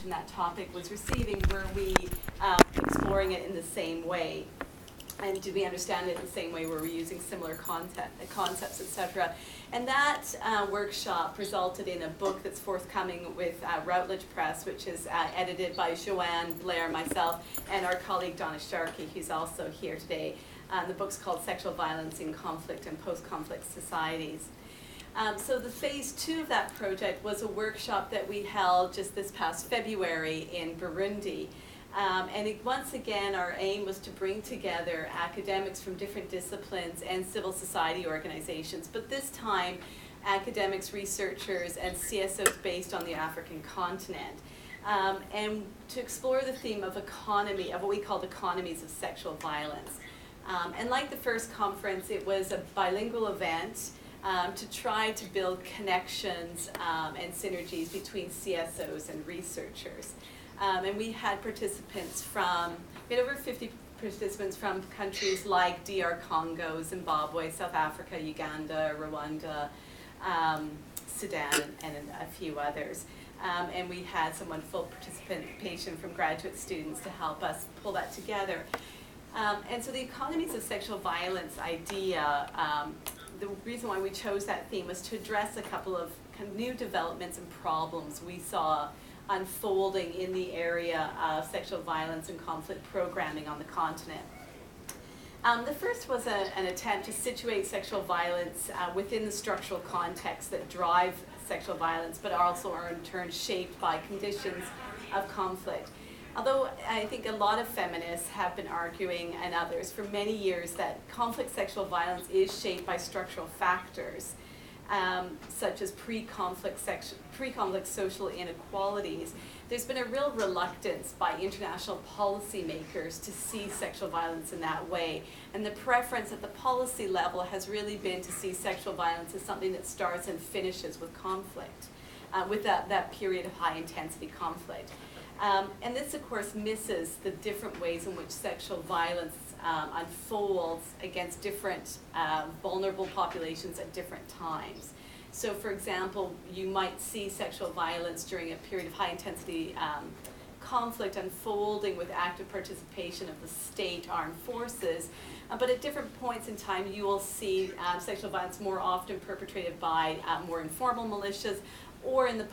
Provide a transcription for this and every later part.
mentioned that topic was receiving, were we exploring it in the same way? And did we understand it in the same way? Were we using similar concepts, etc.? And that workshop resulted in a book that's forthcoming with Routledge Press, which is edited by Joanne Blair, myself, and our colleague Donna Sharkey, who's also here today. The book's called Sexual Violence in Conflict and Post-Conflict Societies. So the phase 2 of that project was a workshop that we held just this past February in Burundi. Once again, our aim was to bring together academics from different disciplines and civil society organizations, but this time academics, researchers, and CSOs based on the African continent. And to explore the theme of economy, of what we called economies of sexual violence. And like the first conference, it was a bilingual event to try to build connections and synergies between CSOs and researchers. And we had we had over 50 participants from countries like DR Congo, Zimbabwe, South Africa, Uganda, Rwanda, Sudan, and a few others. And we had some wonderful participation from graduate students to help us pull that together. And so the economies of sexual violence idea, the reason why we chose that theme was to address a couple of kind of new developments and problems we saw unfolding in the area of sexual violence and conflict programming on the continent. The first was an attempt to situate sexual violence within the structural contexts that drive sexual violence, but also are in turn shaped by conditions of conflict. Although I think a lot of feminists have been arguing, and others, for many years that conflict sexual violence is shaped by structural factors, such as pre-conflict social inequalities, there's been a real reluctance by international policymakers to see sexual violence in that way. And the preference at the policy level has really been to see sexual violence as something that starts and finishes with conflict, with that period of high intensity conflict. And this, of course, misses the different ways in which sexual violence unfolds against different vulnerable populations at different times. So, for example, you might see sexual violence during a period of high-intensity conflict unfolding with active participation of the state armed forces, but at different points in time you will see sexual violence more often perpetrated by more informal militias, or in the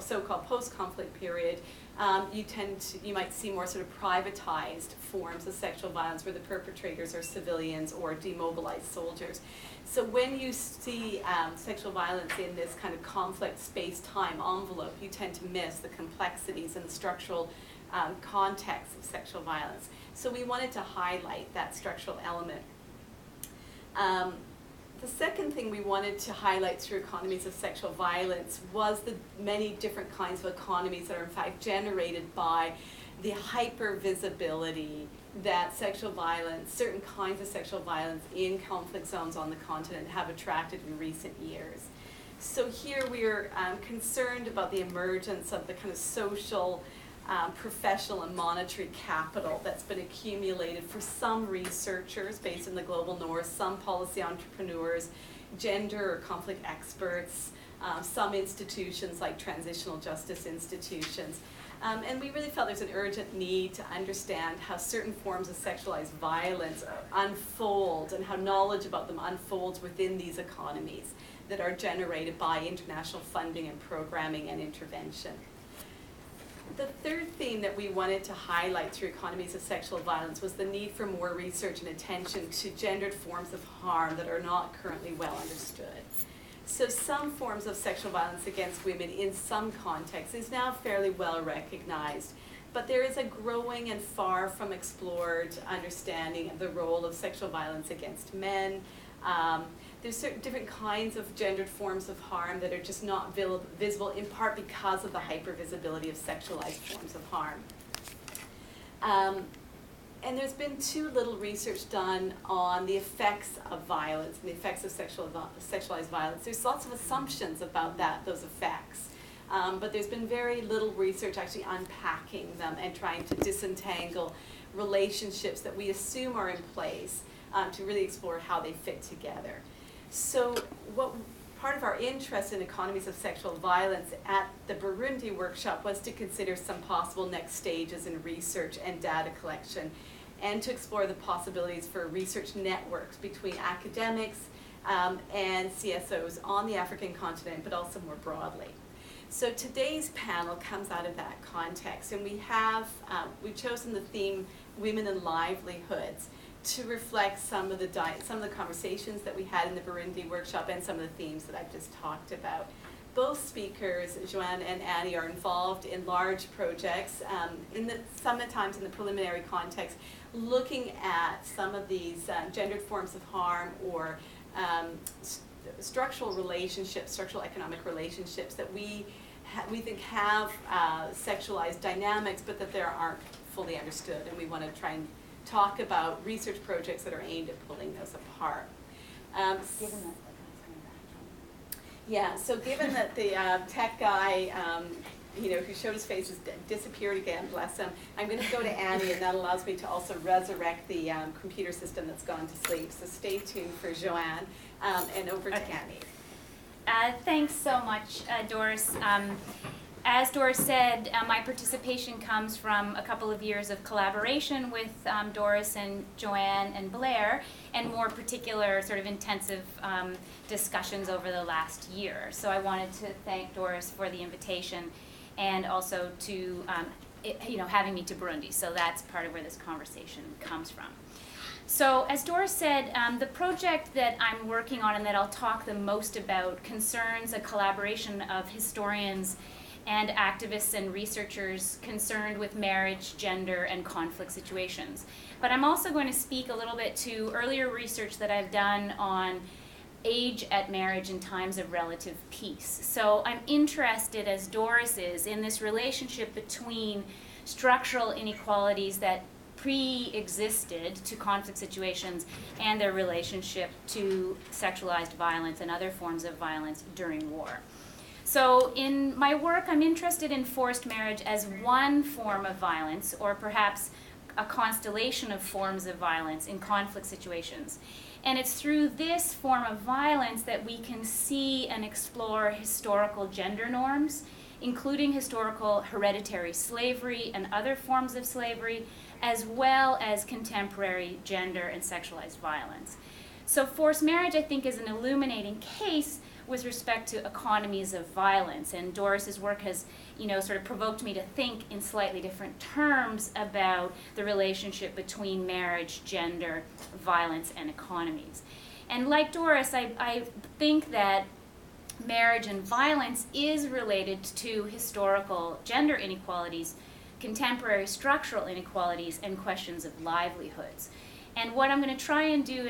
so-called post-conflict period, you might see more sort of privatized forms of sexual violence where the perpetrators are civilians or demobilized soldiers. So when you see sexual violence in this kind of conflict space-time envelope, you tend to miss the complexities and the structural context of sexual violence. So we wanted to highlight that structural element. The second thing we wanted to highlight through economies of sexual violence was the many different kinds of economies that are in fact generated by the hyper-visibility that sexual violence, certain kinds of sexual violence in conflict zones on the continent have attracted in recent years. So here we're concerned about the emergence of the kind of social, professional and monetary capital that's been accumulated for some researchers based in the global north, some policy entrepreneurs, gender or conflict experts, some institutions like transitional justice institutions. And we really felt there's an urgent need to understand how certain forms of sexualized violence unfold and how knowledge about them unfolds within these economies that are generated by international funding and programming and intervention. The third theme that we wanted to highlight through economies of sexual violence was the need for more research and attention to gendered forms of harm that are not currently well understood. So some forms of sexual violence against women in some contexts is now fairly well recognized, but there is a growing and far from explored understanding of the role of sexual violence against men. There's certain different kinds of gendered forms of harm that are just not visible, in part because of the hypervisibility of sexualized forms of harm. And there's been too little research done on the effects of violence and the effects of sexualized violence. There's lots of assumptions about those effects, but there's been very little research actually unpacking them and trying to disentangle relationships that we assume are in place to really explore how they fit together. So what part of our interest in economies of sexual violence at the Burundi workshop was to consider some possible next stages in research and data collection, and to explore the possibilities for research networks between academics and CSOs on the African continent, but also more broadly. So today's panel comes out of that context, and we've chosen the theme Women and Livelihoods to reflect some of the conversations that we had in the Burundi workshop and some of the themes that I've just talked about. Both speakers, Joanne and Annie, are involved in large projects, sometimes in the preliminary context, looking at some of these gendered forms of harm or structural economic relationships that we think have sexualized dynamics, but that they aren't fully understood, and we want to try and talk about research projects that are aimed at pulling those apart. So given that the tech guy, who showed his face has disappeared again, bless him, I'm going to go to Annie, and that allows me to also resurrect the computer system that's gone to sleep. So stay tuned for Joanne, and over to Annie. Thanks so much, Doris. As Doris said, my participation comes from a couple of years of collaboration with Doris and Joanne and Blair, and more particular sort of intensive discussions over the last year. So I wanted to thank Doris for the invitation, and also to having me to Burundi. So that's part of where this conversation comes from. So as Doris said, the project that I'm working on and that I'll talk the most about concerns a collaboration of historians and activists and researchers concerned with marriage, gender, and conflict situations. But I'm also going to speak a little bit to earlier research that I've done on age at marriage in times of relative peace. So I'm interested, as Doris is, in this relationship between structural inequalities that pre-existed to conflict situations and their relationship to sexualized violence and other forms of violence during war. So in my work, I'm interested in forced marriage as one form of violence, or perhaps a constellation of forms of violence in conflict situations. And it's through this form of violence that we can see and explore historical gender norms, including historical hereditary slavery and other forms of slavery, as well as contemporary gender and sexualized violence. So forced marriage, I think, is an illuminating case with respect to economies of violence, and Doris's work has, sort of provoked me to think in slightly different terms about the relationship between marriage, gender, violence, and economies. And like Doris, I think that marriage and violence is related to historical gender inequalities, contemporary structural inequalities, and questions of livelihoods. And what I'm going to try and do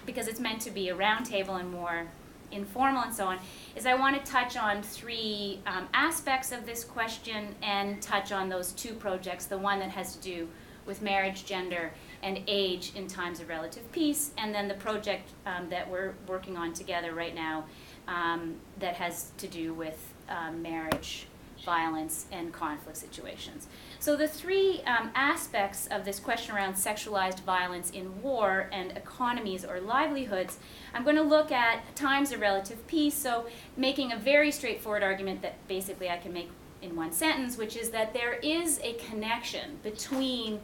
because it's meant to be a roundtable and more informal and so on, is I want to touch on three aspects of this question and touch on those two projects, the one that has to do with marriage, gender, and age in times of relative peace, and then the project that we're working on together right now that has to do with marriage, violence, and conflict situations. So the three aspects of this question around sexualized violence in war and economies or livelihoods, I'm going to look at times of relative peace, so making a very straightforward argument that basically I can make in one sentence, which is that there is a connection between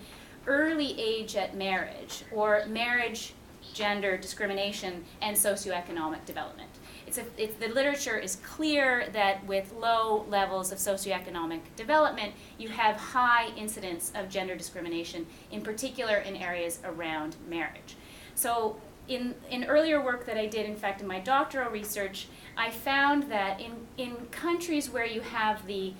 early age at marriage, or marriage, gender discrimination, and socioeconomic development. The literature is clear that with low levels of socioeconomic development, you have high incidence of gender discrimination, in particular in areas around marriage. So in earlier work that I did, in fact, in my doctoral research, I found that in countries where you have the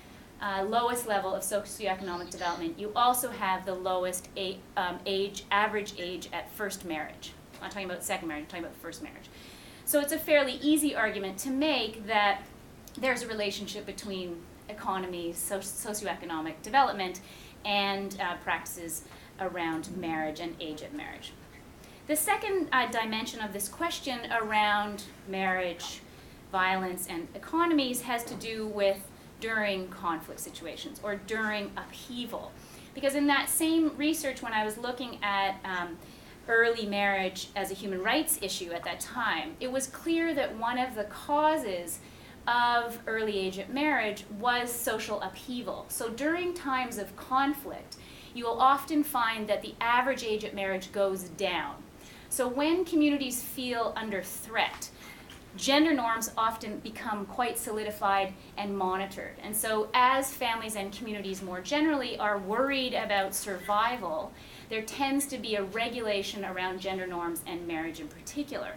lowest level of socioeconomic development, you also have the lowest average age at first marriage. I'm not talking about second marriage, I'm talking about first marriage. So it's a fairly easy argument to make that there's a relationship between economy, socioeconomic development, and practices around marriage and age at marriage. The second dimension of this question around marriage, violence, and economies has to do with during conflict situations or during upheaval. Because in that same research, when I was looking at early marriage as a human rights issue at that time, it was clear that one of the causes of early age at marriage was social upheaval. So during times of conflict, you will often find that the average age at marriage goes down. So when communities feel under threat, gender norms often become quite solidified and monitored. And so as families and communities more generally are worried about survival, there tends to be a regulation around gender norms and marriage in particular.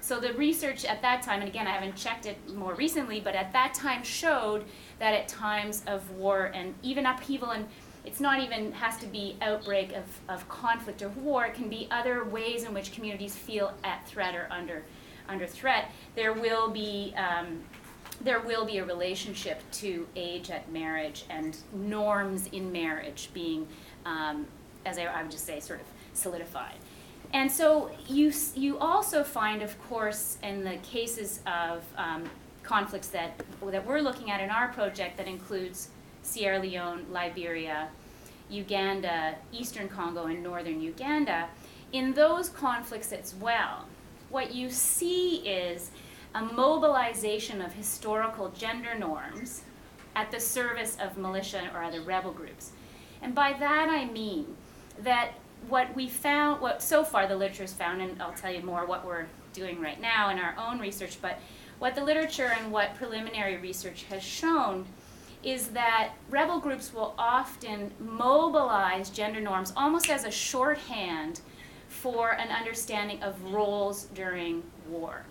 So the research at that time, and again, I haven't checked it more recently, but at that time showed that at times of war and even upheaval, and it's not even has to be outbreak of conflict or war, it can be other ways in which communities feel at threat or under threat, there will be a relationship to age at marriage and norms in marriage being, as I would just say, sort of solidified. And so you also find, of course, in the cases of conflicts that we're looking at in our project that includes Sierra Leone, Liberia, Uganda, Eastern Congo, and Northern Uganda, in those conflicts as well, what you see is a mobilization of historical gender norms at the service of militia or other rebel groups. And by that I mean that what we found, what so far the literature has found, and I'll tell you more what we're doing right now in our own research, but what the literature and what preliminary research has shown is that rebel groups will often mobilize gender norms almost as a shorthand for an understanding of roles during war.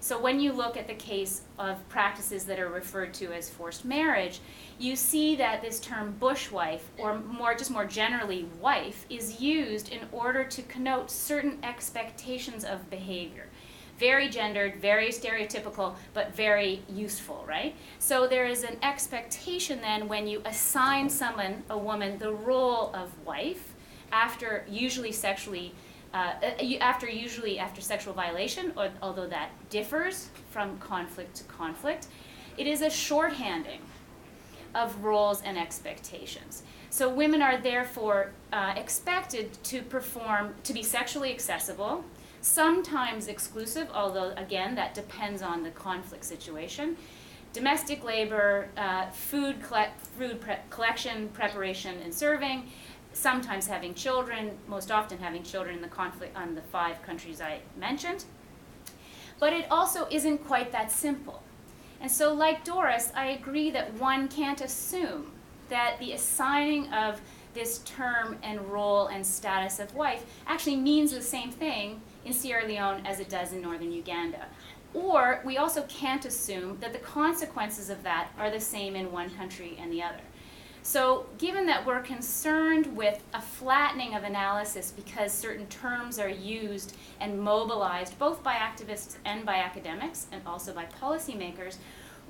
So when you look at the case of practices that are referred to as forced marriage, you see that this term bushwife, or more generally wife, is used in order to connote certain expectations of behavior. Very gendered, very stereotypical, but very useful, right? So there is an expectation then when you assign someone, a woman, the role of wife after usually after sexual violation, although that differs from conflict to conflict, it is a shorthanding of roles and expectations. So women are therefore expected to perform, to be sexually accessible, sometimes exclusive, although again that depends on the conflict situation, domestic labor, food collection, preparation, and serving, sometimes having children, most often having children in the conflict on the 5 countries I mentioned. But it also isn't quite that simple. And so like Doris, I agree that one can't assume that the assigning of this term and role and status of wife actually means the same thing in Sierra Leone as it does in northern Uganda. Or we also can't assume that the consequences of that are the same in one country and the other. So given that we're concerned with a flattening of analysis because certain terms are used and mobilized both by activists and by academics and also by policymakers,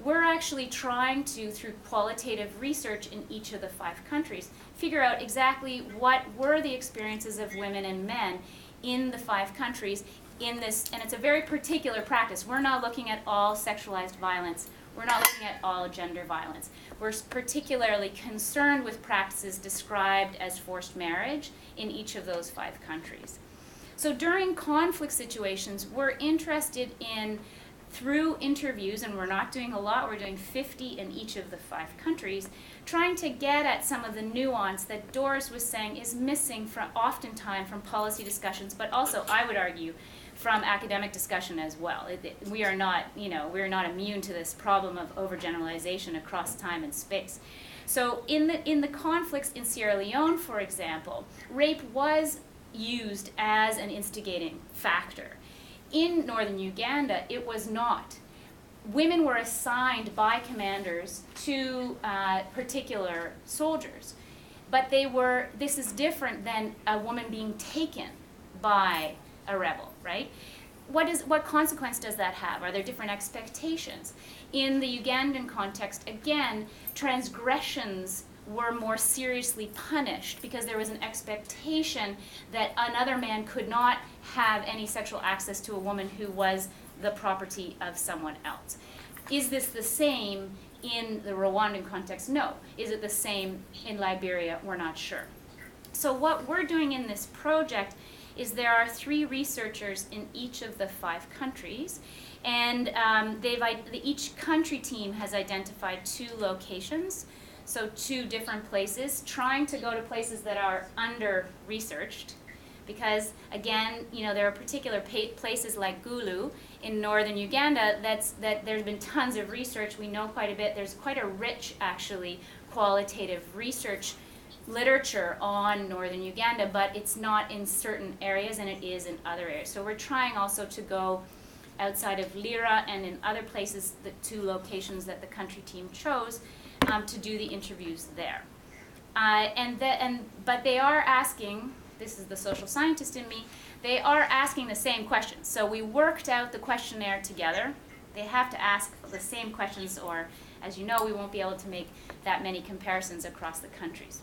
we're actually trying to, through qualitative research in each of the 5 countries, figure out exactly what were the experiences of women and men in the 5 countries in this, and it's a very particular practice. We're not looking at all sexualized violence. We're not looking at all gender violence. We're particularly concerned with practices described as forced marriage in each of those 5 countries. So during conflict situations, we're interested in, through interviews, and we're not doing a lot, we're doing 50 in each of the 5 countries, trying to get at some of the nuance that Doris was saying is missing from oftentimes from policy discussions, but also, I would argue, from academic discussion as well. We are not, we're not immune to this problem of overgeneralization across time and space. So in the conflicts in Sierra Leone, for example, rape was used as an instigating factor. In northern Uganda, it was not. Women were assigned by commanders to particular soldiers, but this is different than a woman being taken by a rebel, right? What consequence does that have? Are there different expectations? In the Ugandan context, again, transgressions were more seriously punished because there was an expectation that another man could not have any sexual access to a woman who was the property of someone else. Is this the same in the Rwandan context? No. Is it the same in Liberia? We're not sure. So what we're doing in this project is there are 3 researchers in each of the 5 countries, and each country team has identified 2 locations, so 2 different places, trying to go to places that are under-researched, because again, there are particular places like Gulu in northern Uganda that there's been tons of research. We know quite a bit. There's quite a rich, actually, qualitative research literature on northern Uganda, but it's not in certain areas and it is in other areas. So we're trying also to go outside of Lira and in other places, the 2 locations that the country team chose, to do the interviews there. But they are asking, this is the social scientist in me, they are asking the same questions. So we worked out the questionnaire together. They have to ask the same questions, or as you know, we won't be able to make that many comparisons across the countries.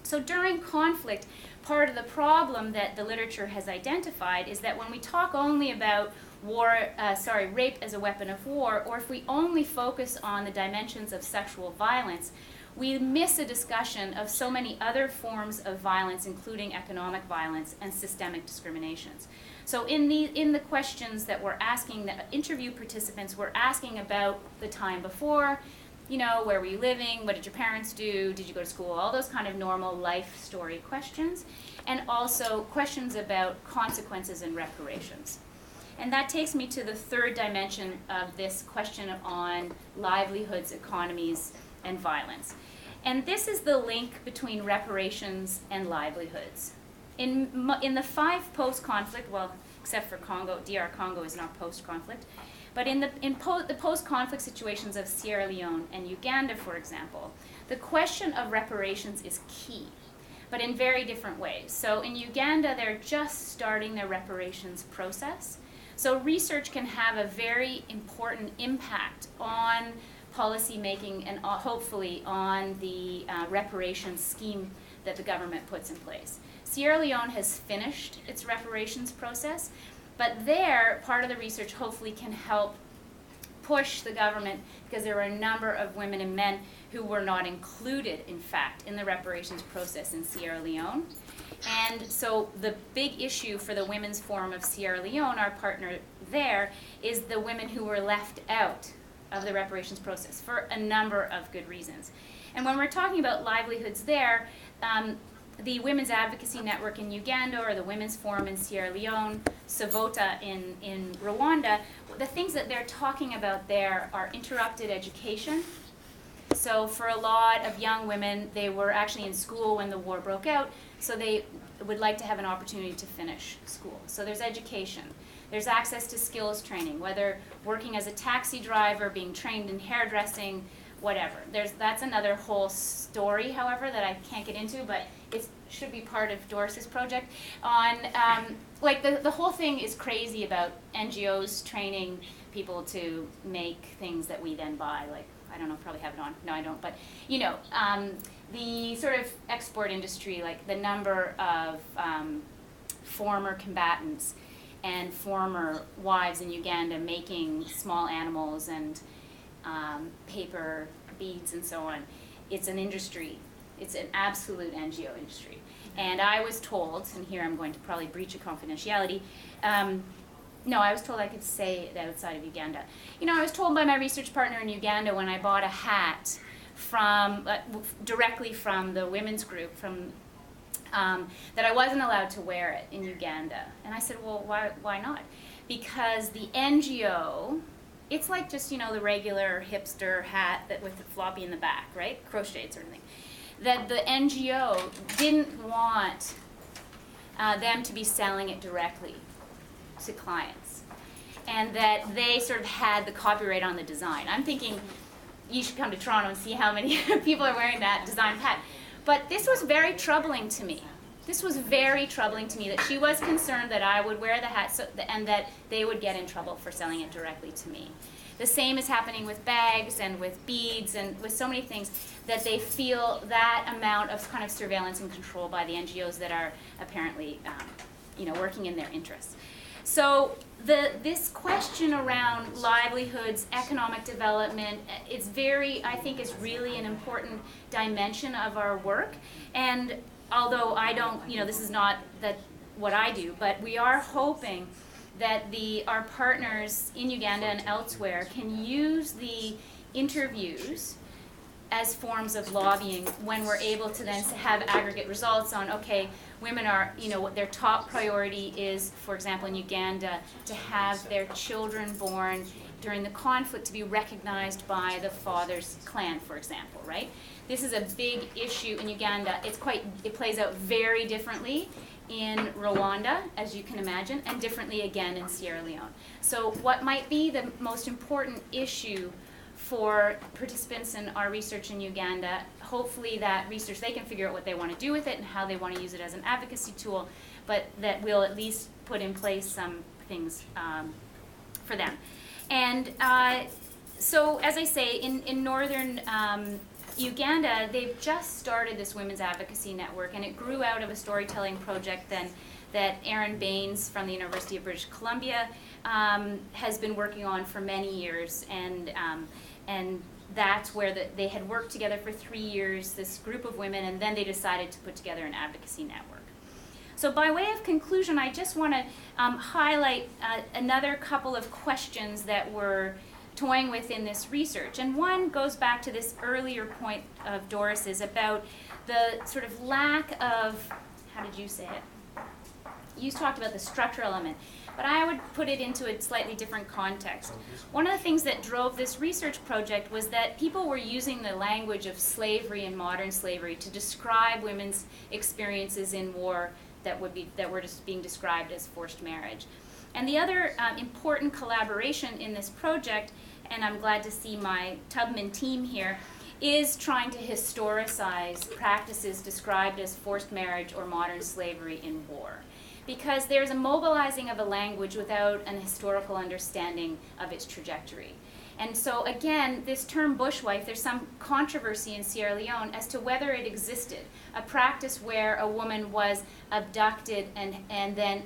So during conflict, part of the problem that the literature has identified is that when we talk only about rape as a weapon of war, or if we only focus on the dimensions of sexual violence, we miss a discussion of so many other forms of violence, including economic violence and systemic discriminations. So in the questions that we're asking, the interview participants were asking about the time before, where were you living, what did your parents do, did you go to school, all those kind of normal life story questions, and also questions about consequences and reparations. And that takes me to the 3rd dimension of this question on livelihoods, economies, and violence. And this is the link between reparations and livelihoods. In the 5 post-conflict, well, except for Congo, DR Congo is not post-conflict, but in the post-conflict situations of Sierra Leone and Uganda, for example, the question of reparations is key, but in very different ways. So in Uganda, they're just starting their reparations process. So research can have a very important impact on policy making and hopefully on the reparations scheme that the government puts in place. Sierra Leone has finished its reparations process, but there, part of the research hopefully can help push the government, because there were a number of women and men who were not included, in fact, in the reparations process in Sierra Leone. And so the big issue for the Women's Forum of Sierra Leone, our partner there, is the women who were left out of the reparations process for a number of good reasons. And when we're talking about livelihoods there, the Women's Advocacy Network in Uganda, or the Women's Forum in Sierra Leone, Savota in Rwanda, the things that they're talking about there are interrupted education. So for a lot of young women, they were actually in school when the war broke out, so they would like to have an opportunity to finish school. So there's education. There's access to skills training, whether working as a taxi driver, being trained in hairdressing, whatever. That's another whole story, however, that I can't get into, but it should be part of Doris's project. On the whole thing is crazy about NGOs training people to make things that we then buy. Like, I don't know, probably have it on. No, I don't. But the sort of export industry, like the number of former combatants and former wives in Uganda making small animals and paper beads and so on. It's an industry. It's an absolute NGO industry. And I was told, and here I'm going to probably breach a confidentiality, no, I was told I could say it outside of Uganda. I was told by my research partner in Uganda when I bought a hat from directly from the women's group that I wasn't allowed to wear it in Uganda. And I said, well, why not? Because the NGO, it's like just, the regular hipster hat that with the floppy in the back, right? Crocheted sort of thing. That the NGO didn't want them to be selling it directly to clients. And that they sort of had the copyright on the design. I'm thinking, you should come to Toronto and see how many people are wearing that design hat. But this was very troubling to me. This was very troubling to me, that she was concerned that I would wear the hat and that they would get in trouble for selling it directly to me. The same is happening with bags and with beads and with so many things, that they feel that amount of kind of surveillance and control by the NGOs that are apparently working in their interests. So this question around livelihoods, economic development, I think is really an important dimension of our work. And although I don't, this is not that what I do, but we are hoping that our partners in Uganda and elsewhere can use the interviews as forms of lobbying when we're able to then have aggregate results on, okay, women are, what their top priority is, for example, in Uganda, to have their children born during the conflict to be recognized by the father's clan, for example, right? This is a big issue in Uganda. It plays out very differently in Rwanda, as you can imagine, and differently again in Sierra Leone. So what might be the most important issue for participants in our research in Uganda, hopefully that research, they can figure out what they want to do with it and how they want to use it as an advocacy tool, but that we'll at least put in place some things for them. And so, as I say, in northern Uganda, they've just started this women's advocacy network, and it grew out of a storytelling project then that Erin Baines from the University of British Columbia has been working on for many years, and that's where they had worked together for 3 years, this group of women, and then they decided to put together an advocacy network. So by way of conclusion, I just want to highlight another couple of questions that we're toying with in this research. And one goes back to this earlier point of Doris's about the sort of lack of, how did you say it? You talked about the structural element, but I would put it into a slightly different context. One of the things that drove this research project was that people were using the language of slavery and modern slavery to describe women's experiences in war that were just being described as forced marriage. And the other important collaboration in this project, and I'm glad to see my Tubman team here, is trying to historicize practices described as forced marriage or modern slavery in war. Because there's a mobilizing of a language without an historical understanding of its trajectory. And so again, this term bushwife, there's some controversy in Sierra Leone as to whether it existed, a practice where a woman was abducted and then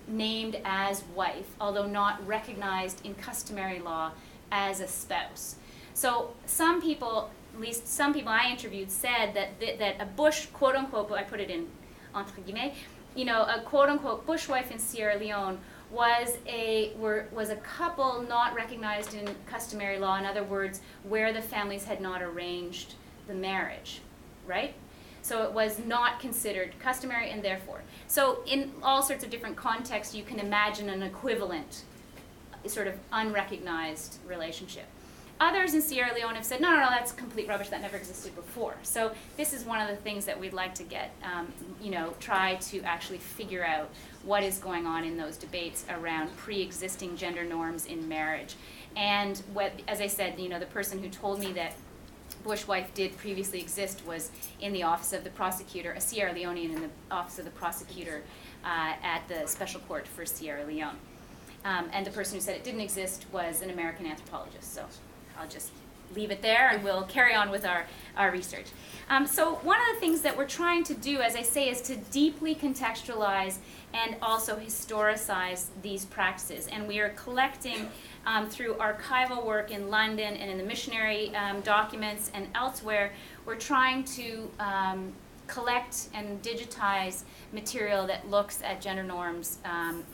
named as wife, although not recognized in customary law as a spouse. So some people, at least some people I interviewed, said that a bush, quote unquote, I put it in entre guillemets, a quote unquote bushwife in Sierra Leone was a couple not recognized in customary law, in other words, where the families had not arranged the marriage, right? So it was not considered customary, and therefore. So in all sorts of different contexts, you can imagine an equivalent sort of unrecognized relationship. Others in Sierra Leone have said, no, that's complete rubbish, that never existed before. So this is one of the things that we'd like to get, try to actually figure out what is going on in those debates around pre-existing gender norms in marriage. And as I said, the person who told me that bushwife did previously exist was in the office of the prosecutor, a Sierra Leonean in the office of the prosecutor at the Special Court for Sierra Leone. And the person who said it didn't exist was an American anthropologist. So I'll just leave it there and we'll carry on with our research. So one of the things that we're trying to do, as I say, is to deeply contextualize and also historicize these practices. And we are collecting through archival work in London and in the missionary documents and elsewhere, we're trying to collect and digitize material that looks at gender norms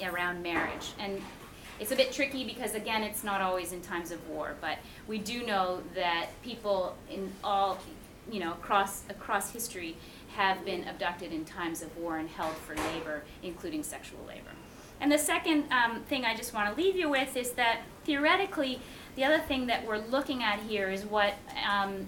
around marriage. And it's a bit tricky because, again, it's not always in times of war, but we do know that people in all, across history have been abducted in times of war and held for labor, including sexual labor. And the second thing I just want to leave you with is that theoretically, the other thing that we're looking at here is what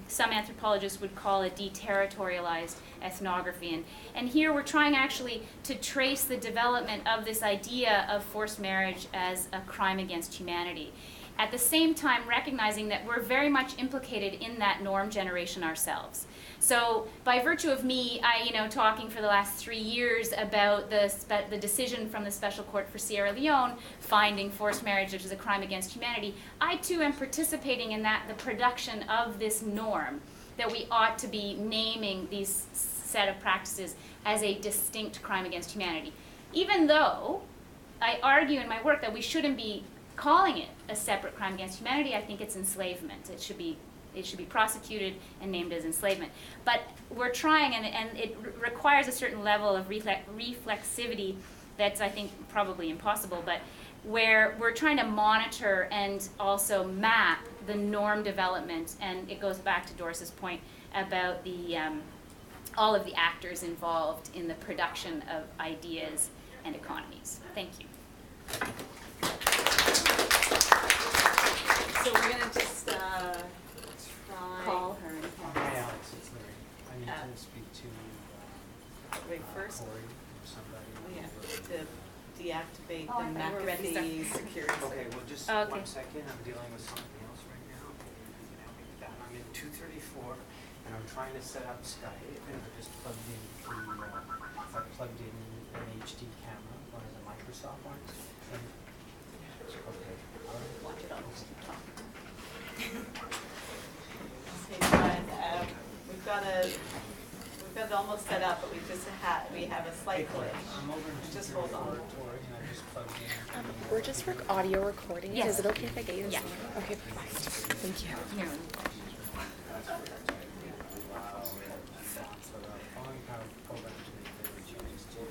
some anthropologists would call a deterritorialized ethnography. And here we're trying actually to trace the development of this idea of forced marriage as a crime against humanity. At the same time, recognizing that we're very much implicated in that norm generation ourselves. So by virtue of me, talking for the last 3 years about the decision from the Special Court for Sierra Leone finding forced marriage as a crime against humanity, I too am participating in the production of this norm that we ought to be naming these set of practices as a distinct crime against humanity. Even though I argue in my work that we shouldn't be calling it a separate crime against humanity, I think it's enslavement. It should be prosecuted and named as enslavement. But we're trying, and it requires a certain level of reflexivity that's, I think, probably impossible, but where we're trying to monitor and also map the norm development, and it goes back to Doris's point about the all of the actors involved in the production of ideas and economies. Thank you. So we're gonna just try. Call her. Hi Alex, it's Larry. I need to speak to Wait, first, Corey or somebody. we have to deactivate Oh, I the thought we were ready to McAfee security. Okay, well just Okay. 1 second, I'm dealing with something else right now. Maybe you can help me with that. I'm in 234 and I'm trying to set up Skype and I just plugged in I plugged in an HD camera, one of the Microsoft ones. And, okay, all right. Watch it on the top. Okay, but, we've got it almost set up, but we have a Hey slight Corey, glitch. I'm over in Just hold on. 234 Tori, and I just plugged in. We're just for audio recording. Yes. Is it okay if I get you this Yeah. one? Okay, perfect. Thank you. Here. So the following power program to make the changes to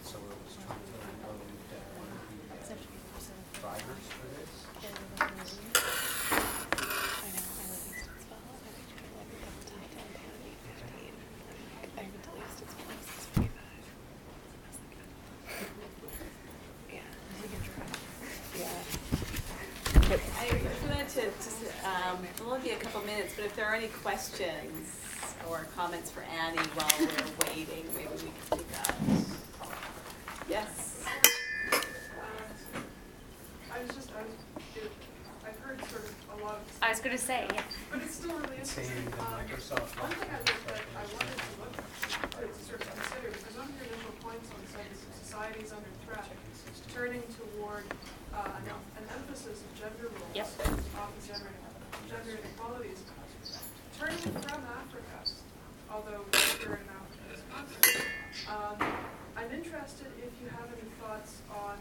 so it was trying to load the drivers for this. I know, I live in Stittsville. I've actually lived a couple times downtown at 8:15. I haven't to leave Stittsville at 6:45. Yeah, we can drive. Yeah. But I'm going to just, it'll only be a couple minutes, but if there are any questions or comments for Annie while we're waiting, maybe we can do that. Yes? I've heard sort of a lot of, I was going to say, yeah. but it's still really It's saying interesting. the Microsoft. One thing I looked at, I wanted to look to sort of consider, because one of your initial points on the site is societies under threat, turning toward an emphasis of gender roles, Yep. often gender inequalities. Turning from Africa, although we're in Africa as a concept, I'm interested if you have any thoughts on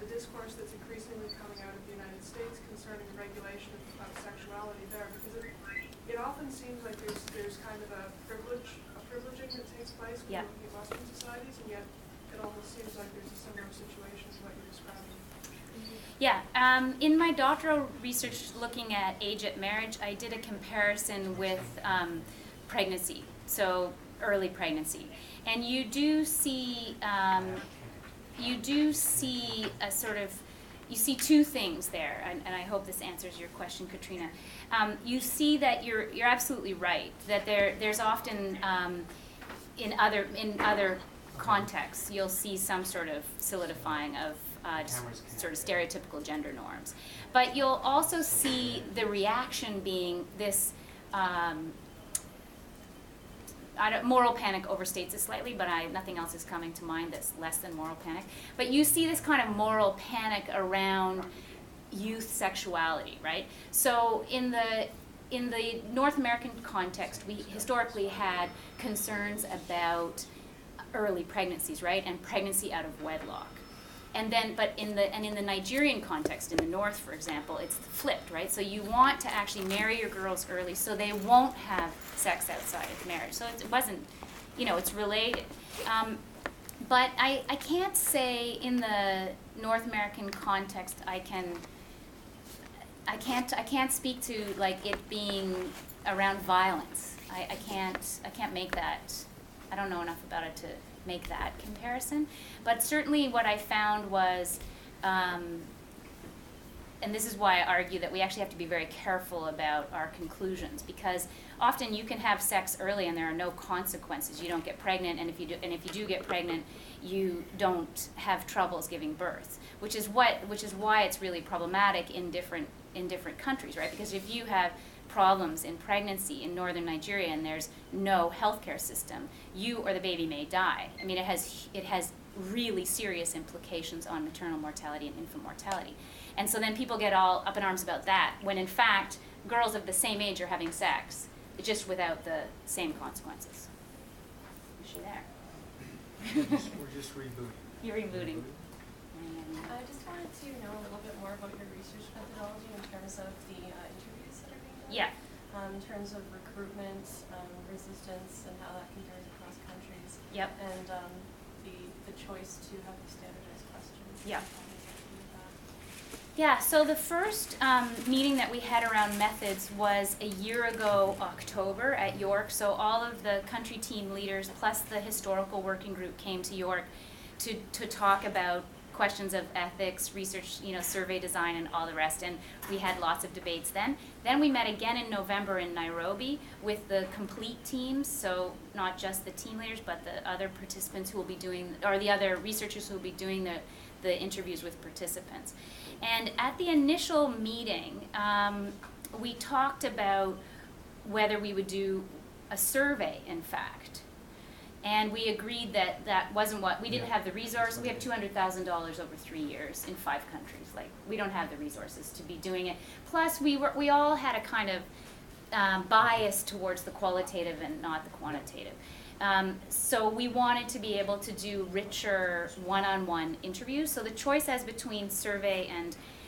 the discourse that's increasingly coming out of the United States concerning the regulation of sexuality there, because it often seems like there's kind of a privileging that takes place Yeah. within Western societies, and yet it almost seems like there's a similar situation to what you're describing. Yeah, in my doctoral research looking at age at marriage, I did a comparison with pregnancy, so early pregnancy. And you do see a sort of, you see two things there, and I hope this answers your question, Katrina. You see that you're absolutely right, that there's often in other contexts, you'll see some sort of solidifying of sort of stereotypical gender norms. But you'll also see the reaction being this, moral panic overstates it slightly, but nothing else is coming to mind that's less than moral panic. But you see this kind of moral panic around youth sexuality, right? So in the North American context, we historically had concerns about early pregnancies, right, and pregnancy out of wedlock. And then, but in the Nigerian context, in the North, for example, it's flipped, right? So you want to actually marry your girls early so they won't have sex outside of marriage. So it wasn't, it's related. But I can't say in the North American context I can't speak to like it being around violence. I can't make that. I don't know enough about it to make that comparison. But certainly what I found was, and this is why I argue that we actually have to be very careful about our conclusions, because often you can have sex early and there are no consequences. You don't get pregnant, and if you do get pregnant, you don't have troubles giving birth, which is why it's really problematic in different countries, right? Because if you have problems in pregnancy in northern Nigeria and there's no healthcare system, you or the baby may die. I mean, it has really serious implications on maternal mortality and infant mortality. And so then people get all up in arms about that, when in fact, girls of the same age are having sex, just without the same consequences. Is she there? We're just rebooting. You're rebooting. I just wanted to know a little bit more about your research methodology in terms of the interviews that are being done. Yeah. In terms of recruitment, resistance, and how that compares across countries. Yep. And the the choice to have these standardized questions? Yeah. How does that do with that? Yeah, so the first meeting that we had around methods was a year ago, October, at York. So all of the country team leaders plus the historical working group came to York to talk about questions of ethics, research, survey design, and all the rest. And we had lots of debates then. Then we met again in November in Nairobi with the complete teams, so not just the team leaders, but the other participants who will be doing, or the other researchers who will be doing the interviews with participants. And at the initial meeting, we talked about whether we would do a survey, in fact. And we agreed that that wasn't what, we didn't have the resource. We have $200,000 over 3 years in 5 countries. Like, we don't have the resources to be doing it. Plus, we all had a kind of bias towards the qualitative and not the quantitative. So we wanted to be able to do richer one-on-one interviews. So the choice as between survey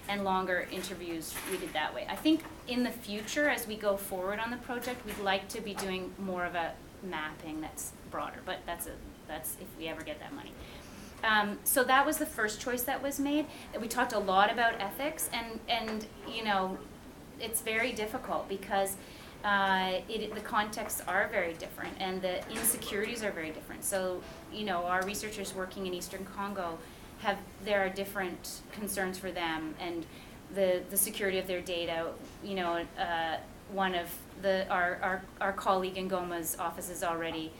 and longer interviews, we did that way. I think in the future, as we go forward on the project, we'd like to be doing more of a mapping that's broader, but that's if we ever get that money. So that was the first choice that was made. We talked a lot about ethics, and it's very difficult because the contexts are very different and the insecurities are very different. So, our researchers working in Eastern Congo there are different concerns for them, and the security of their data. One of our colleague in Goma's office has already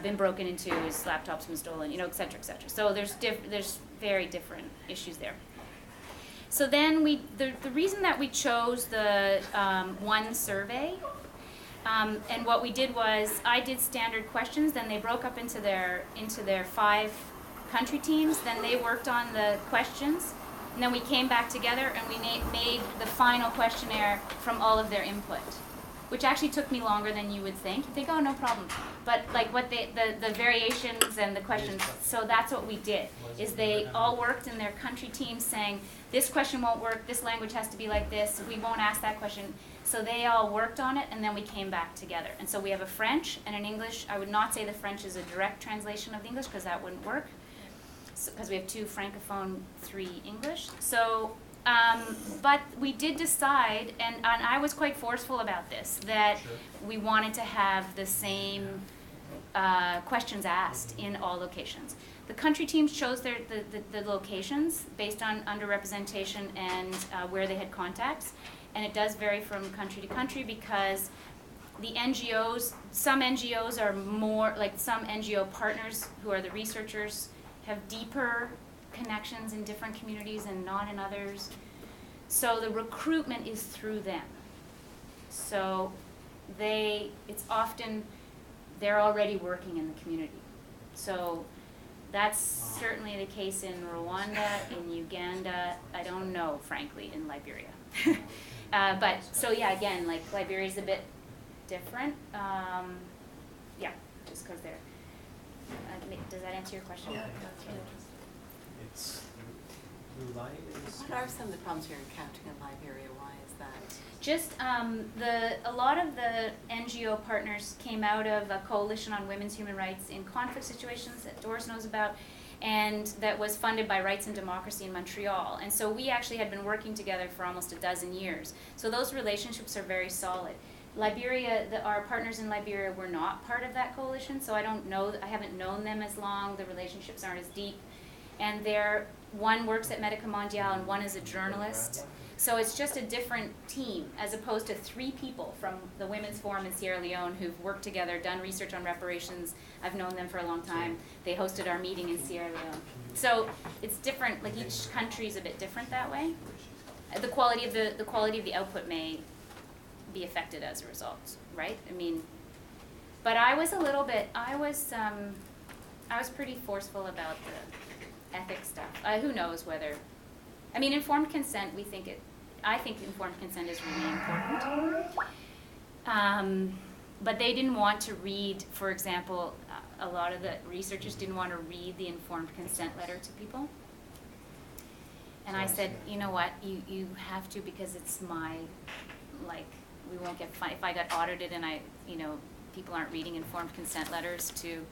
been broken into, his laptop's been stolen, et cetera, et cetera. So there's very different issues there. So then the reason that we chose the one survey, and what we did was I did standard questions, then they broke up into their 5 country teams, then they worked on the questions, and then we came back together and we made the final questionnaire from all of their input, which actually took me longer than you would think. You think, oh, no problem. But like what the variations and the questions, so that's what we did, is they all worked in their country teams saying, this question won't work, this language has to be like this, we won't ask that question. So they all worked on it, and then we came back together. And so we have a French and an English. I would not say the French is a direct translation of the English, because that wouldn't work, because we have 2 Francophone, 3 English. So, but we did decide, and I was quite forceful about this, that we wanted to have the same questions asked in all locations. The country teams chose the locations based on underrepresentation and where they had contacts, and it does vary from country to country because the NGOs, some NGOs are more, like some NGO partners who are the researchers have deeper connections in different communities and not in others. So the recruitment is through them. So it's often, they're already working in the community. So that's certainly the case in Rwanda, in Uganda, I don't know, frankly, in Liberia. But, so yeah, again, like Liberia's a bit different. Yeah, just because they're, does that answer your question? Yeah, that's really It's reliance. What are some of the problems you're encountering in Liberia? Why is that? Just a lot of the NGO partners came out of a coalition on women's human rights in conflict situations that Doris knows about, and that was funded by Rights and Democracy in Montreal. And so we actually had been working together for almost a dozen years. So those relationships are very solid. Liberia, our partners in Liberia were not part of that coalition, so I haven't known them as long, the relationships aren't as deep. And one works at Medica Mondiale and one is a journalist. So it's just a different team, as opposed to 3 people from the Women's Forum in Sierra Leone who've worked together, done research on reparations. I've known them for a long time. They hosted our meeting in Sierra Leone. So it's different, like each country is a bit different that way. The quality of the output may be affected as a result, right? I mean, but I was pretty forceful about the ethics stuff. Who knows whether, I mean, informed consent, I think informed consent is really important. But they didn't want to read, for example, a lot of the researchers didn't want to read the informed consent letter to people. And I said, you know what, you have to, because it's we won't get fined. If I got audited and people aren't reading informed consent letters to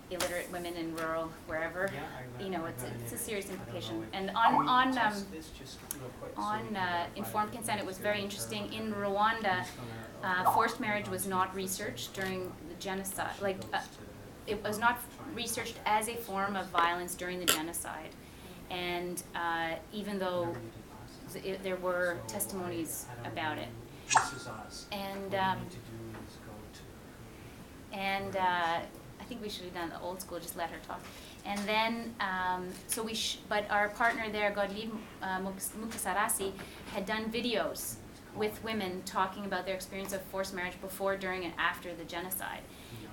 illiterate women in rural wherever. Yeah, I You know, got it's an a image. serious I don't implication. know if- And Can we on test this just real quick so we on can verify informed that consent, it was very it's interesting. good? In I'm Rwanda, just gonna- forced marriage was not researched during the genocide. She Like, goes to it was not try and- researched as a form of violence during the genocide. And even though Remember you did last time? there were So testimonies I don't about know. it. This is us. And What we need to do is go to. and I think we should have done the old school, just let her talk. And then, so but our partner there, Godlieb Mukasarasi, had done videos with women talking about their experience of forced marriage before, during, and after the genocide.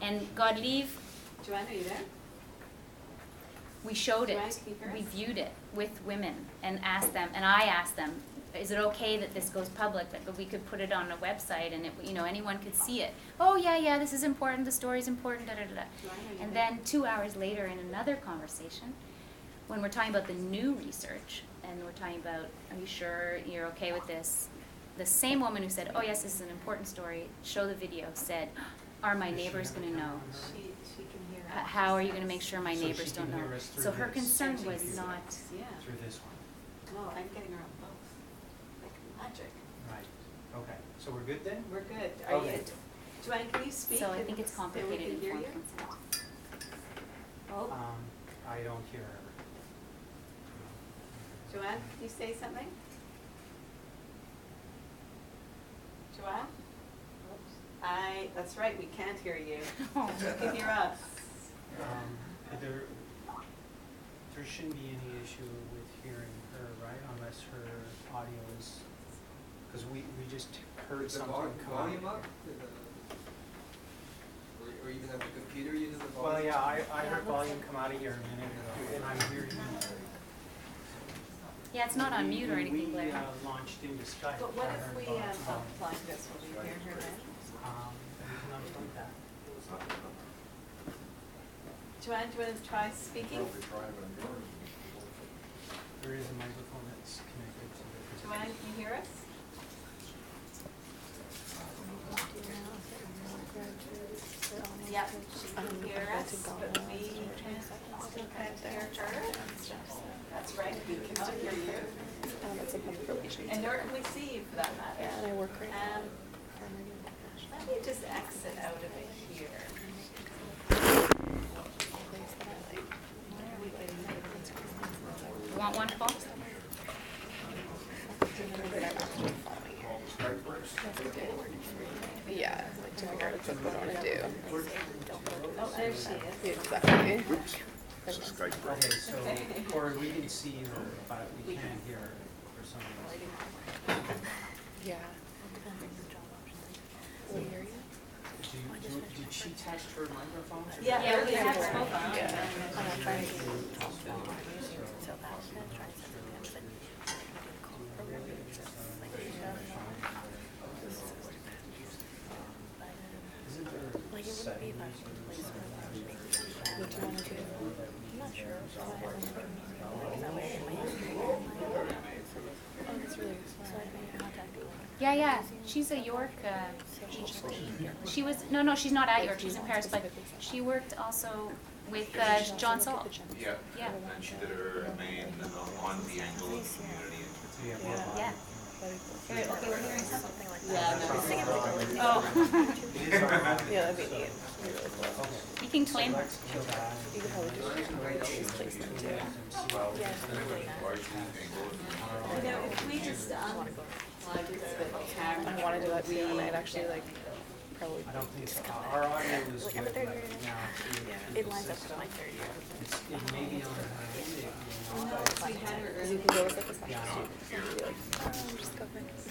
And Godlieb, Joanne, are you there? we showed it, Joanne, can you hear we us? viewed it with women and asked them, and I asked them, is it okay that this goes public, but we could put it on a website and it, you know, anyone could see it? Oh yeah, this is important, the story's important, da da da da. Joanne, are you And there? then 2 hours later in another conversation, when we're talking about the new research, and we're talking about, are you sure you're okay with this? The same woman who said, oh yes, this is an important story, show the video, said, are my Does she neighbors have a gonna know? camera on her? She can hear us. How are you gonna make sure my So neighbors she don't can know? hear us through So her this. concern And she was can see not, us, Yeah. Through this one. Well, I'm getting her on both. Like magic. Right. Okay. So we're good then? We're good. Are you, Okay. Joanne, can you speak? so I and think it's so we complicated can hear informed you? consent. Oh, I don't hear her. Joanne, can you say something? Joanne? That's right, we can't hear you. Oh. You can hear us. There shouldn't be any issue with hearing her, right, unless her audio is, because we just heard Is the something come out. volume up? Or even at the computer uses the Well, volume? yeah, I heard volume come out of here a minute ago, and I'm hearing you. Yeah, it's not on mute or anything, We Blair. launched into Skype. But what I if heard we volume. unplug this, will we hear her then? We can unplug that. Joanne, do you want to try speaking? There is a microphone that's connected to the. Joanne, can you hear us? Yep, she can hear us, but we can't hear her. That's right, we cannot hear you. It's a public relations. And nor can we see you for that Yeah, matter. and I work right now. Let me just exit out of it here. You want one, Paul? Yeah, like to figure out what I want to do. Oh, there she is. Yeah, exactly. Okay, so, or we can see her, but we can't hear her for some reason. Yeah. Will you hear you? Did she test her microphone? Yeah, Yeah, we earlier. have spoken. Yeah. I'm trying to Isn't there like it wouldn't be that place where what do you want to do? I'm not sure. Oh, that's really Yeah, she's a York, she was, no, she's not at York, she's in Paris, but she worked also with John Saul. Yeah, Yeah, and she did her main on the Angolan community. yeah. Okay, we're hearing something like that. Yeah, no. Oh, Yeah, that'd be neat. That'd be really cool. you can claim her. You could probably just place them too. Well, Yeah. largely Angolan. You know, if we just, well, I do this with the camera. I want to do that too, and I'd actually like probably I don't think so. Our audio is like good, in the third but year. now Yeah, it lines up with my third year. it may be on her end, it may No, not. we had her Because you earlier. can go with like a special Yeah. student and be like, just go next.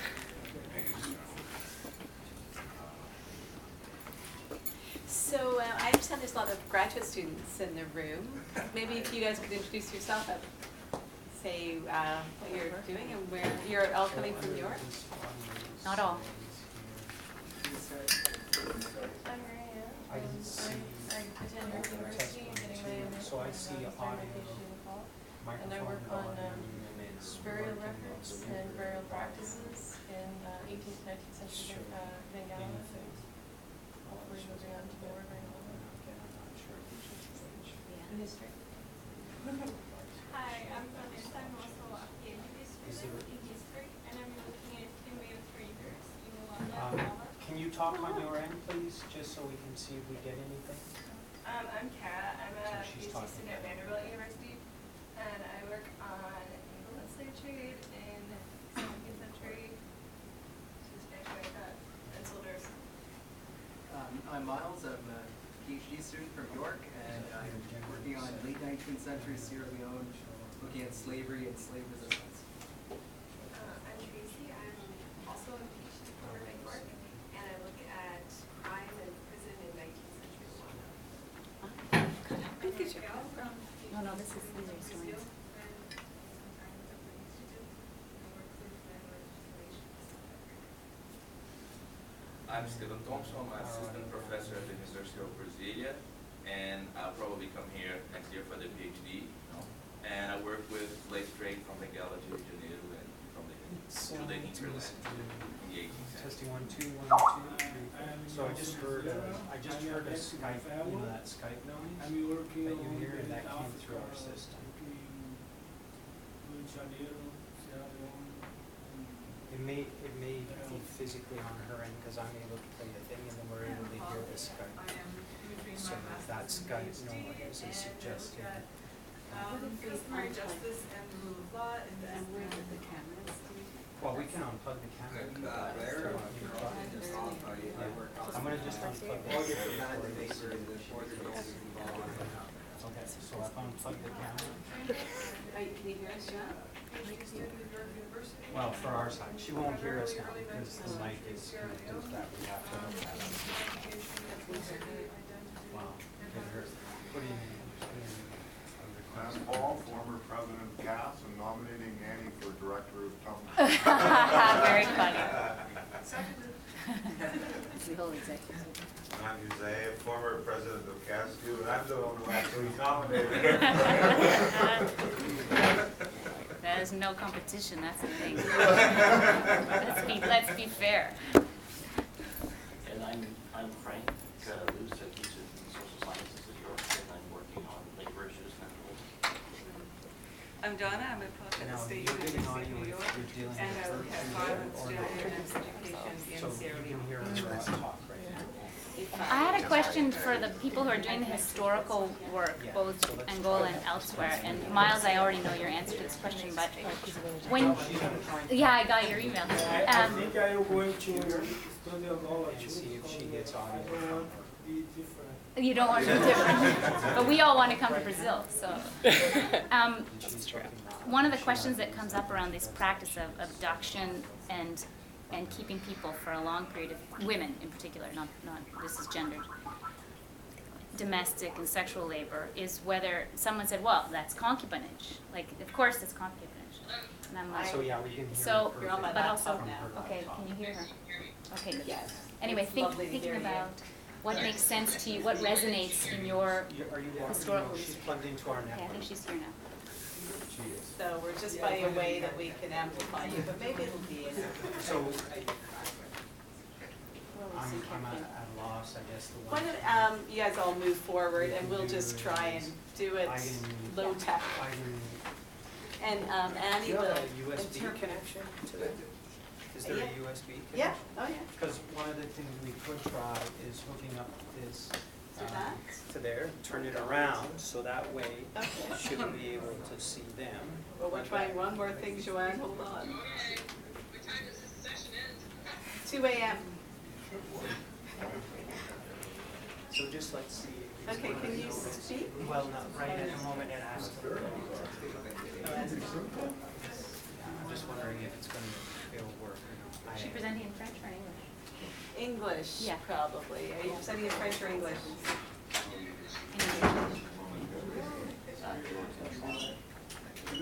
So I understand there's a lot of graduate students in the room. Maybe if you guys could introduce yourself, say what you're doing and where you're all coming from York. Not all. I'm Maria. I can see I attend York University, getting my so I see audio, certification in Paul. microphone, And I work on volume, and it's burial working, records it's and good. burial practices in 18th, 19th century Bengala. Anything. We're moving on to more right now. Okay, I'm not sure. history. Hi, I'm Vanessa. I'm also a PhD student in history, and I'm looking at female traders in London. Can you talk on your end, please, just so we can see if we get anything? I'm Kara. I'm a So she's PhD talking. student at Vanderbilt University, and I work on England slave trade in 17th century to Spanish America and soldiers. I'm Miles. I'm a PhD student from York, and I'm working on late 19th century Sierra Leone, looking at slavery and slave resistance. I'm Tracy. I'm also a PhD program at York, and I look at crime and prison in 19th century Rwanda. No, no, these are historians. I'm Stephen Thompson. I'm an assistant professor at the University of Brasilia, and I'll probably come here next year for the PhD. And I work with slave trade from Benguela to Rio de Janeiro and from the to the hinterland in the 18th century. Testing 1 2 1 2 3. So I just heard a Skype, that Skype noise that you hear, and that came through our system. It may be physically on her end because I'm able to play the thing, and then we're able to hear the Skype. So that Skype noise is suggesting. Customary justice and the rule of law and where did the cameras? Well, we can unplug the camera. There. I'm going to just unplug the camera. Okay, so I've unplugged the camera. Can you hear us, John? Well, for our side, she won't hear us now because the mic is connected to that. We have to look at it. Wow. Get her. What do you mean? I'm Paul, former president of CAAS, and nominating Annie for director of company. Very funny. The whole executive. I'm Jose, former president of CAAS too, and I'm the one who actually nominated That is no competition, that's the thing. Let's be fair. And I'm Frank Luce, I teach in social sciences at York, and I'm working on labor issues and rules. I'm Donna. I'm a prof at the Now, State you're getting University audio of New if York, you're dealing and I with look at her violence, or gender, not. and education So in Sierra you can hear Leone. us talk right now. I had a question for the people who are doing the historical work, Yeah, both so let's Angola and elsewhere. And Miles, I already know your answer to this question, but when, yeah, I got your email. I think I am going to study Angola And too. see if she gets audio I from don't her. want to be different. You don't want to be different, but we all want to come to Brazil. So, And she's talking about- one of the questions that comes up around this practice of abduction and keeping people for a long period of, women in particular, not this is gendered, domestic and sexual labor, is whether someone said, well, that's concubinage. Like, of course it's concubinage. And I'm like, So yeah, we can hear so, her You're on my but also, laptop now. okay, can you hear her? Okay, good. Yes. Anyway, It's lovely to thinking hear you. about what makes sense to you, what resonates in your, Are you walking? Historical- She's plugged into our okay, I network. think she's here now. She is. So we're just finding a way that we can amplify you, but maybe it'll be in. So I'm at a loss, I guess. The Why one. don't you guys all move forward and we'll just try and do it I can- low tech. I can. And Do Annie you have will. a USB connection to it? Is there a Yeah. USB connection? Yeah, oh yeah. Because one of the things we could try is hooking up this To that? to there, turn it around, so that way Okay. should be able to see them. Well, we're trying one more thing, Joanne, hold on. 2 a.m. So just let's see. Okay, can you speak? Well, no, right at the moment it has to. I'm just wondering if it's going to work or not. Is she presenting in French or in English? English, Yeah. probably. Are you presenting in French or English?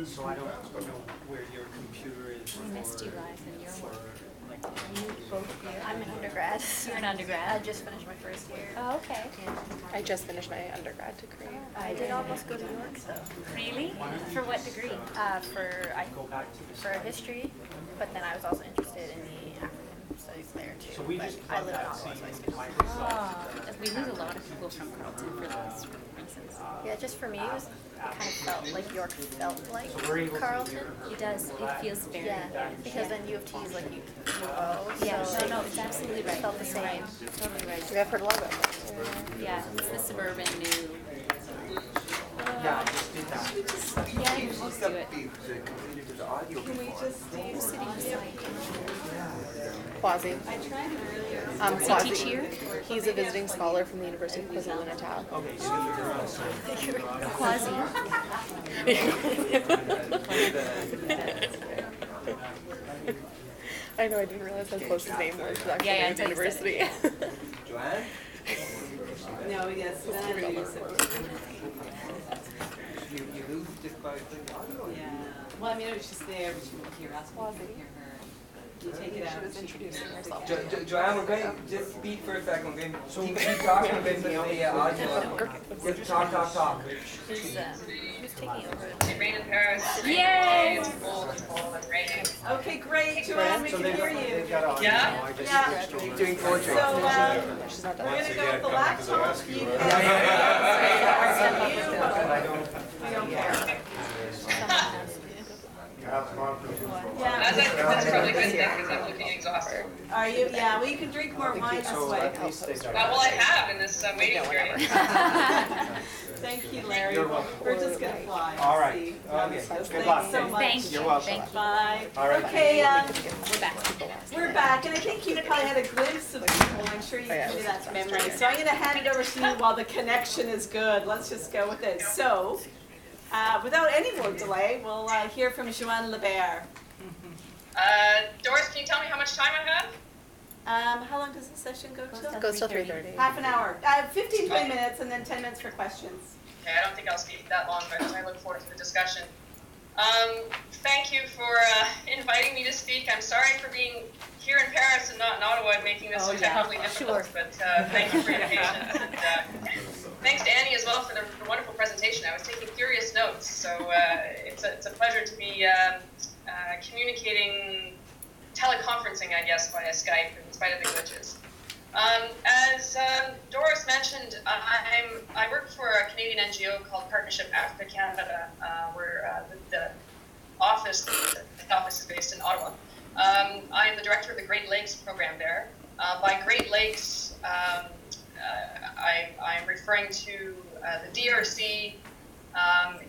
So I don't know where your computer is. We missed you guys and your work. I'm an undergrad. You're an I undergrad? just finished my first year. Oh, okay. I just finished my undergrad degree. I did almost go to York, so. Really? For what degree? Go back to the For history, but then I was also interested in the African studies there too. So we But just I plug live in that Ottawa, so I same switched. Microsoft. We lose a lot of people from Carleton for those reasons. citizens. Yeah, just for me, it kind of felt like York felt like So we're able to Carleton. hear her. It does. It feels very. Yeah, because then U of T is like U O. Yeah. So No, it's absolutely it right. felt the You're same. right. Totally right. I've heard a lot about that. Yeah, it's the suburban new. Yeah, just do that. Yeah, you just do it. Can we just City beside. Quasi. I tried earlier. Does he Quasi. teach here? He's a visiting scholar from the University of KwaZulu-Natal. Okay, so you're Quasi. I know, I didn't realize how close his name was to actually Yeah, the until you said university. Joanne? No, yes, then I reduce it. You moved it by the audio? Yeah, well, I mean, it was just there, but you wouldn't hear us, we couldn't hear her. You take it out. She was introducing herself. Joanne, we're going to just speak for a second. We're going to keep talking a bit with the audio. Just talk. Who's taking over? Rain in Paris. Yay! It's cold and raining. Okay, great, Joanne, we can hear you. Yeah? Yeah. Doing poetry. So, She's not we're done. gonna go with the laptop, you can. We don't care. CAAS conference. Yeah. That's probably a good thing because I'm looking exhausted. Are you, yeah, well, you can drink more wine this way. Well, I have in this waiting period. Thank you, Larry. You're welcome. We're just gonna fly. All right. See. Okay. Thanks Good luck. so much. Thank You're you. welcome. Thank you. Bye. All right. Okay, We're back. we're back, and I think you probably had a glimpse of people. I'm sure you committed that to memory. So I'm gonna hand it over to you while the connection is good. Let's just go with it. So, without any more delay, we'll hear from Joanne Lebert. Doris, can you tell me how much time I have? How long does the session go till? Goes till 3:30. Half an hour. 15, 20 minutes, and then 10 minutes for questions. Okay, I don't think I'll speak that long, but I look forward to the discussion. Thank you for inviting me to speak. I'm sorry for being here in Paris and not in Ottawa and making this so technically difficult, but thank you for your patience. And thanks to Annie as well for the wonderful presentation. I was taking furious notes, so it's a pleasure to be communicating, teleconferencing, I guess, via Skype in spite of the glitches. As Doris mentioned, I work for a Canadian NGO called Partnership Africa Canada, where the office is based in Ottawa. I am the director of the Great Lakes program there. By Great Lakes, I'm referring to the DRC.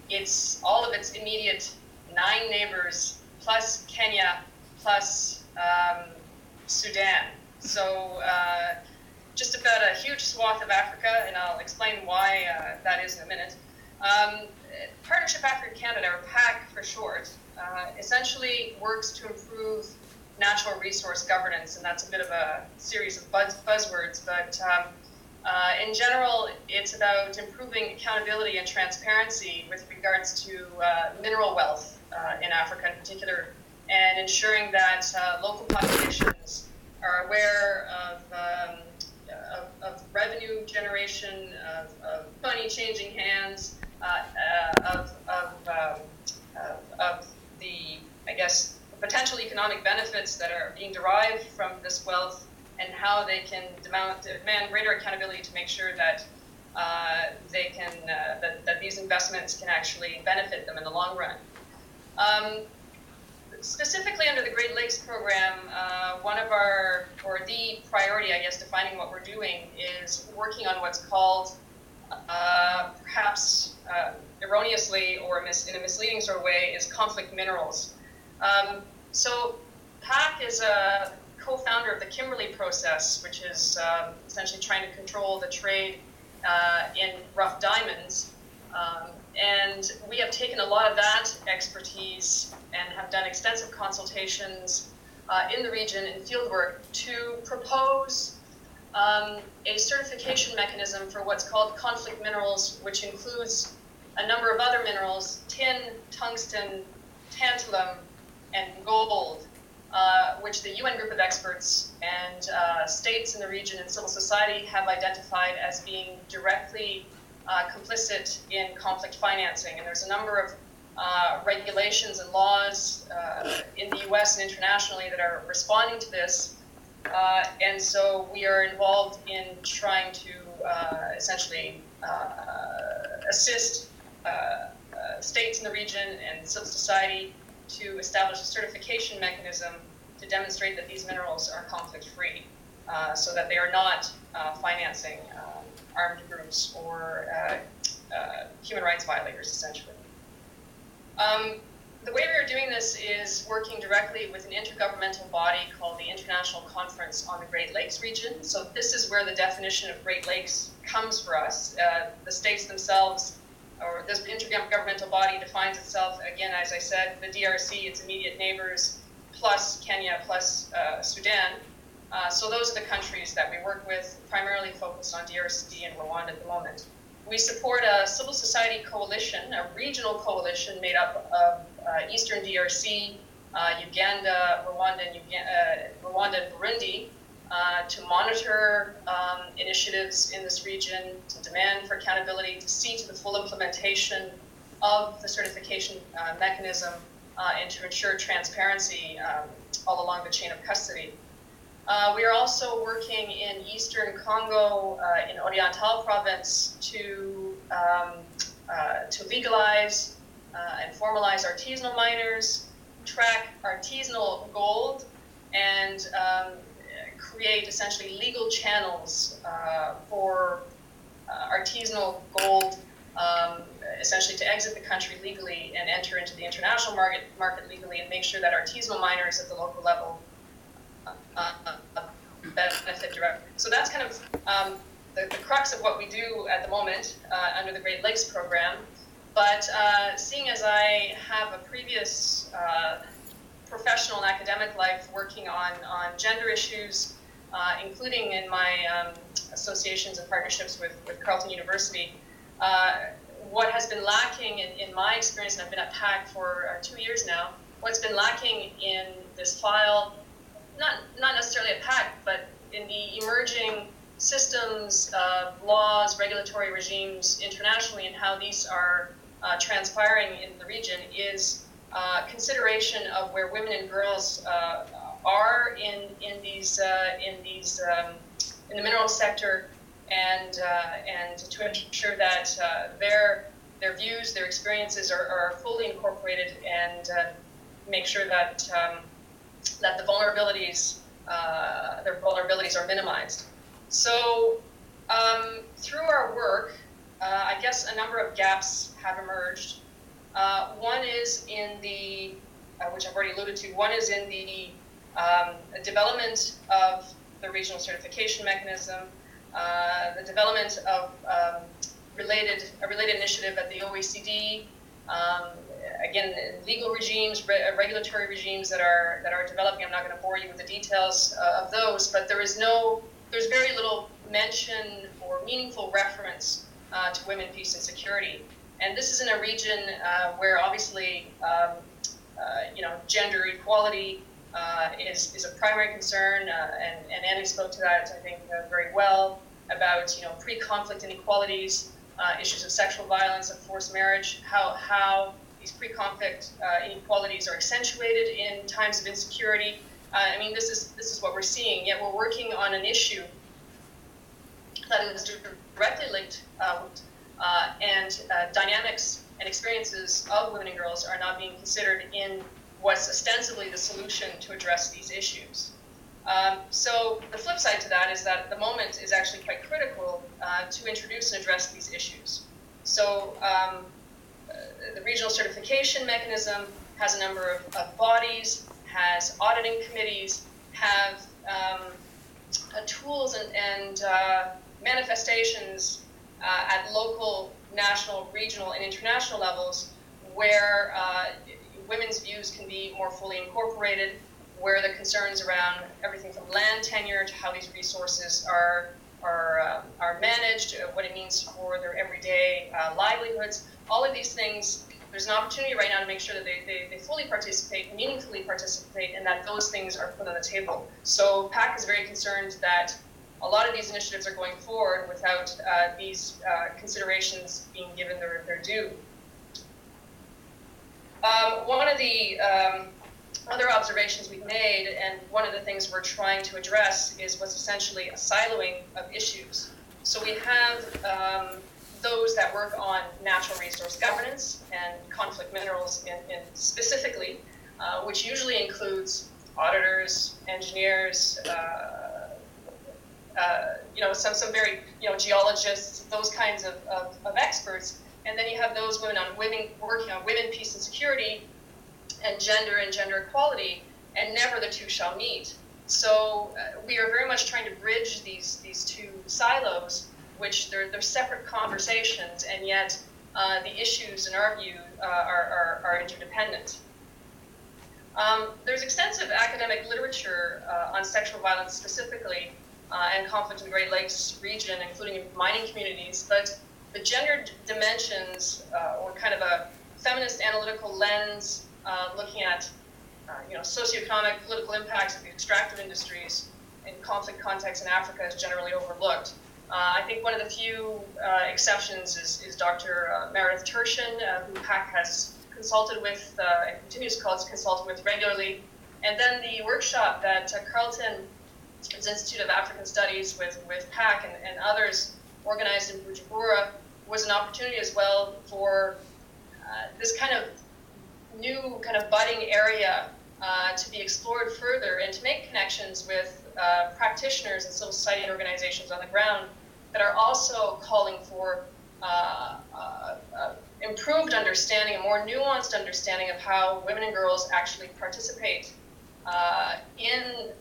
It's all of its immediate 9 neighbors, plus Kenya, plus Sudan. So just about a huge swath of Africa, and I'll explain why that is in a minute. Partnership Africa Canada, or PAC for short, essentially works to improve natural resource governance, and that's a bit of a series of buzzwords, but in general, it's about improving accountability and transparency with regards to mineral wealth in Africa in particular, and ensuring that local populations are aware of revenue generation, of money changing hands, of the, I guess, potential economic benefits that are being derived from this wealth, and how they can demand greater accountability to make sure that they can that these investments can actually benefit them in the long run. Specifically under the Great Lakes program, one of our, or the priority, I guess, defining what we're doing is working on what's called, perhaps erroneously or in a misleading sort of way, is conflict minerals. So PAC is a co-founder of the Kimberley process, which is essentially trying to control the trade in rough diamonds. And we have taken a lot of that expertise and have done extensive consultations in the region in fieldwork to propose a certification mechanism for what's called conflict minerals, which includes a number of other minerals: tin, tungsten, tantalum, and gold, which the UN group of experts and states in the region and civil society have identified as being directly complicit in conflict financing. And there's a number of regulations and laws in the US and internationally that are responding to this. And so we are involved in trying to essentially assist states in the region and civil society to establish a certification mechanism to demonstrate that these minerals are conflict-free, so that they are not financing armed groups or human rights violators, essentially. The way we are doing this is working directly with an intergovernmental body called the International Conference on the Great Lakes region. So this is where the definition of Great Lakes comes for us. The states themselves, or this intergovernmental body defines itself, again, as I said, the DRC, its immediate neighbors, plus Kenya, plus Sudan. So those are the countries that we work with, primarily focused on DRC and Rwanda at the moment. We support a civil society coalition, a regional coalition made up of Eastern DRC, Uganda, Rwanda, and Burundi, to monitor initiatives in this region, to demand for accountability, to see to the full implementation of the certification mechanism, and to ensure transparency all along the chain of custody. We are also working in Eastern Congo, in Oriental province, to legalize and formalize artisanal miners, track artisanal gold, and create essentially legal channels for artisanal gold, essentially to exit the country legally and enter into the international market legally, and make sure that artisanal miners at the local level benefit directly. So that's kind of the crux of what we do at the moment under the Great Lakes program. But seeing as I have a previous professional and academic life working on gender issues, including in my associations and partnerships with Carleton University, what has been lacking in my experience, and I've been at PAC for 2 years now, what's been lacking in this file, not necessarily at PAC, but in the emerging systems, laws, regulatory regimes internationally, and how these are transpiring in the region, is consideration of where women and girls are in the mineral sector, and to ensure that their views, their experiences are fully incorporated, and make sure that that their vulnerabilities are minimized. So through our work, I guess a number of gaps have emerged. One is in the, which I've already alluded to, one is in the development of the regional certification mechanism, the development of a related initiative at the OECD, again, legal regimes, regulatory regimes that are developing. I'm not going to bore you with the details of those, but there's very little mention or meaningful reference to women, peace, and security. And this is in a region where obviously, gender equality is a primary concern, and Annie spoke to that, I think, very well, about pre-conflict inequalities, issues of sexual violence, of forced marriage, how these pre-conflict inequalities are accentuated in times of insecurity. I mean, this is what we're seeing. Yet we're working on an issue that is directly linked, and dynamics and experiences of women and girls are not being considered in what's ostensibly the solution to address these issues. So the flip side to that is that the moment is actually quite critical to introduce and address these issues. So the regional certification mechanism has a number of bodies, has auditing committees, have tools and manifestations at local, national, regional, and international levels where women's views can be more fully incorporated, where the concerns around everything from land tenure to how these resources are managed, what it means for their everyday livelihoods, all of these things, there's an opportunity right now to make sure that they fully participate, meaningfully participate, and that those things are put on the table. So PAC is very concerned that a lot of these initiatives are going forward without these considerations being given their due. One of the other observations we've made, and one of the things we're trying to address, is what's essentially a siloing of issues. So we have those that work on natural resource governance and conflict minerals in specifically, which usually includes auditors, engineers, some very, geologists, those kinds of experts. And then you have those women working on women, peace and security, and gender equality, and never the two shall meet. So we are very much trying to bridge these two silos, which they're separate conversations, and yet the issues, in our view, are interdependent. There's extensive academic literature on sexual violence specifically, and conflict in the Great Lakes region, including in mining communities, but the gender dimensions, or kind of a feminist analytical lens, looking at socioeconomic, political impacts of the extractive industries in conflict contexts in Africa is generally overlooked. I think one of the few exceptions is Dr. Meredith Tershin, who PAC has consulted with and continues to consult with regularly. And then the workshop that Carleton's Institute of African Studies with PAC and others organized in Bujumbura was an opportunity as well for this kind of new budding area to be explored further and to make connections with practitioners and civil society organizations on the ground that are also calling for improved understanding, a more nuanced understanding of how women and girls actually participate in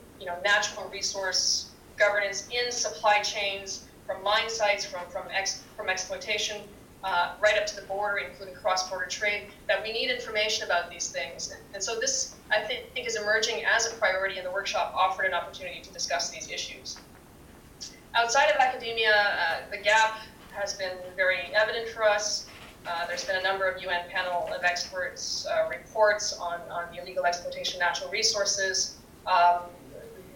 natural resource governance, in supply chains, from mine sites, from exploitation, right up to the border, including cross-border trade, that we need information about these things. And so this, I think, is emerging as a priority, and the workshop offered an opportunity to discuss these issues. Outside of academia, the gap has been very evident for us. There's been a number of UN panel of experts reports on the illegal exploitation of natural resources.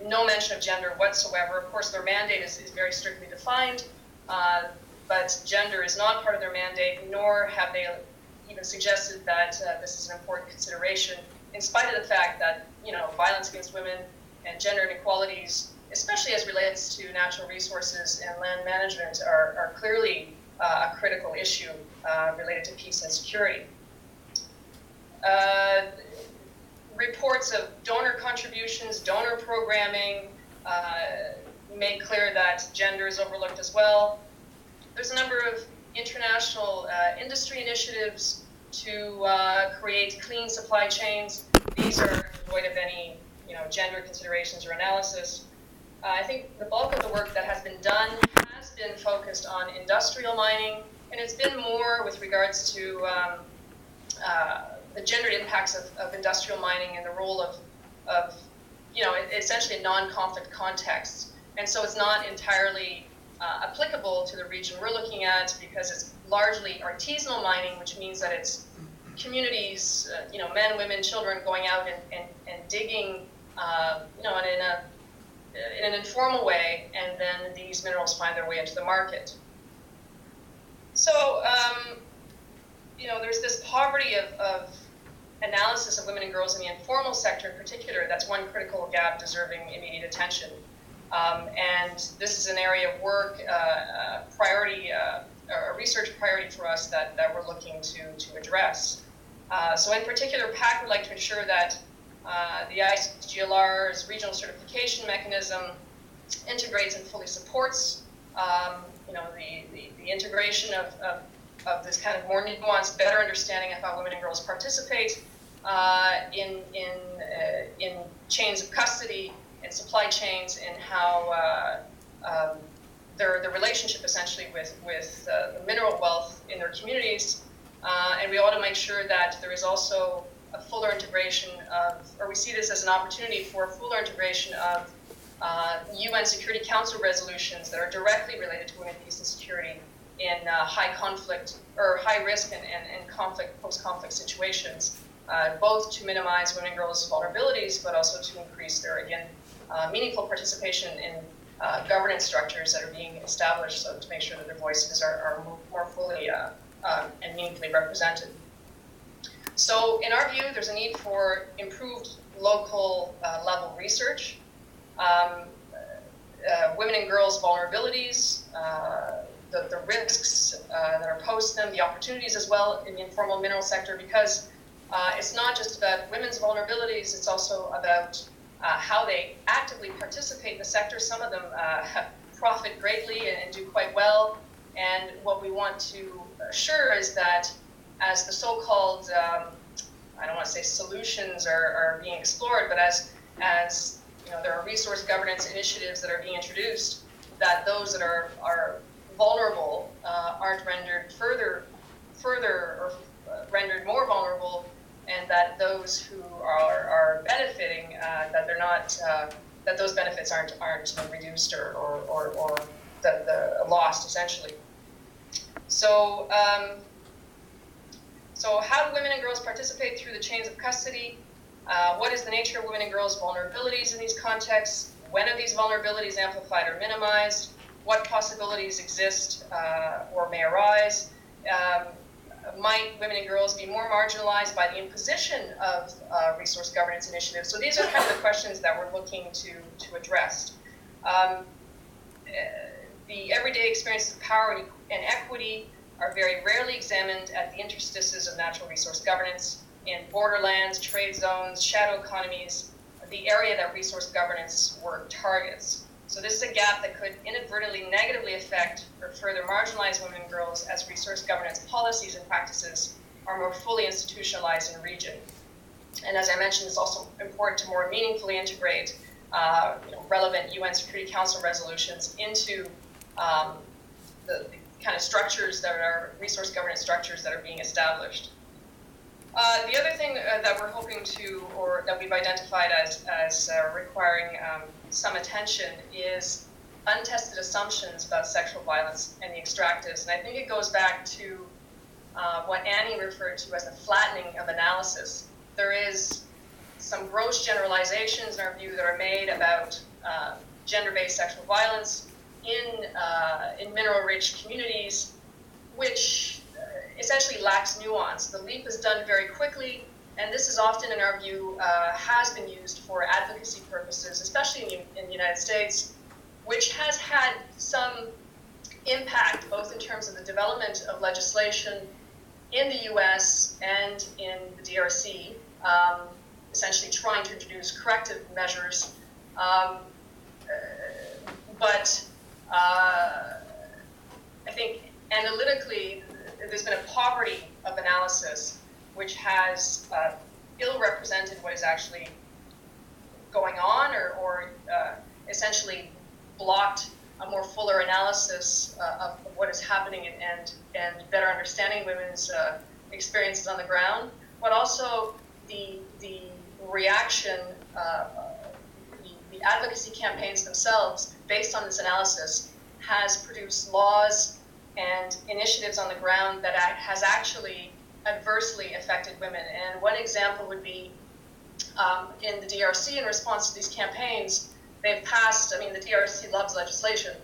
No mention of gender whatsoever. Of course, their mandate is very strictly defined, but gender is not part of their mandate, nor have they even suggested that this is an important consideration, in spite of the fact that violence against women and gender inequalities, especially as relates to natural resources and land management, are clearly a critical issue related to peace and security. Reports of donor contributions, donor programming, make clear that gender is overlooked as well. There's a number of international industry initiatives to create clean supply chains. These are devoid of any gender considerations or analysis. I think the bulk of the work that has been done has been focused on industrial mining, and it's been more with regards to the gendered impacts of industrial mining and the role of essentially non-conflict contexts. And so it's not entirely applicable to the region we're looking at, because it's largely artisanal mining, which means that it's communities, men, women, children going out and digging, in an informal way, and then these minerals find their way into the market. So, there's this poverty of analysis of women and girls in the informal sector in particular. That's one critical gap deserving immediate attention. And this is an area of work, a research priority for us that we're looking to address. So in particular, PAC would like to ensure that the ICGLR's regional certification mechanism integrates and fully supports the integration of this kind of more nuanced, better understanding of how women and girls participate in chains of custody and supply chains, and how the relationship essentially with the mineral wealth in their communities. And we ought to make sure that there is also a fuller integration or we see this as an opportunity for a fuller integration of UN Security Council resolutions that are directly related to women, peace, and security in high conflict or high risk and conflict, post-conflict situations, both to minimize women and girls' vulnerabilities, but also to increase their, again, meaningful participation in governance structures that are being established, so to make sure that their voices are more fully and meaningfully represented. So in our view, there's a need for improved local level research. Women and girls' vulnerabilities, the risks that are posed to them, the opportunities as well in the informal mineral sector, because it's not just about women's vulnerabilities, it's also about how they actively participate in the sector. Some of them profit greatly and do quite well. And what we want to assure is that as the so-called, I don't want to say solutions are being explored, but as you know, there are resource governance initiatives that are being introduced, that those that are vulnerable aren't rendered further or rendered more vulnerable, and that those who are benefiting, that they're not, that those benefits aren't reduced or the lost essentially. So, so how do women and girls participate through the chains of custody? What is the nature of women and girls' vulnerabilities in these contexts? When are these vulnerabilities amplified or minimized? What possibilities exist or may arise? Might women and girls be more marginalized by the imposition of resource governance initiatives? So these are kind of the questions that we're looking to address. The everyday experiences of power and equity are very rarely examined at the interstices of natural resource governance in borderlands, trade zones, shadow economies, the area that resource governance work targets. So this is a gap that could inadvertently negatively affect or further marginalize women and girls as resource governance policies and practices are more fully institutionalized in the region. And as I mentioned, it's also important to more meaningfully integrate relevant UN Security Council resolutions into the kind of structures that are resource governance structures that are being established. The other thing that we're hoping to, or that we've identified as requiring some attention, is untested assumptions about sexual violence and the extractives. And I think it goes back to what Annie referred to as the flattening of analysis. There is some gross generalizations in our view that are made about gender-based sexual violence in mineral-rich communities, which essentially lacks nuance. The leap is done very quickly, and this is often, in our view, has been used for advocacy purposes, especially in the United States, which has had some impact both in terms of the development of legislation in the US and in the DRC, essentially trying to introduce corrective measures. But I think analytically, there's been a poverty of analysis which has ill-represented what is actually going on, or essentially blocked a more fuller analysis of what is happening and better understanding women's experiences on the ground, but also the reaction, the advocacy campaigns themselves based on this analysis has produced laws and initiatives on the ground that has actually adversely affected women. And one example would be in the DRC, in response to these campaigns, they've passed, I mean, the DRC loves legislation,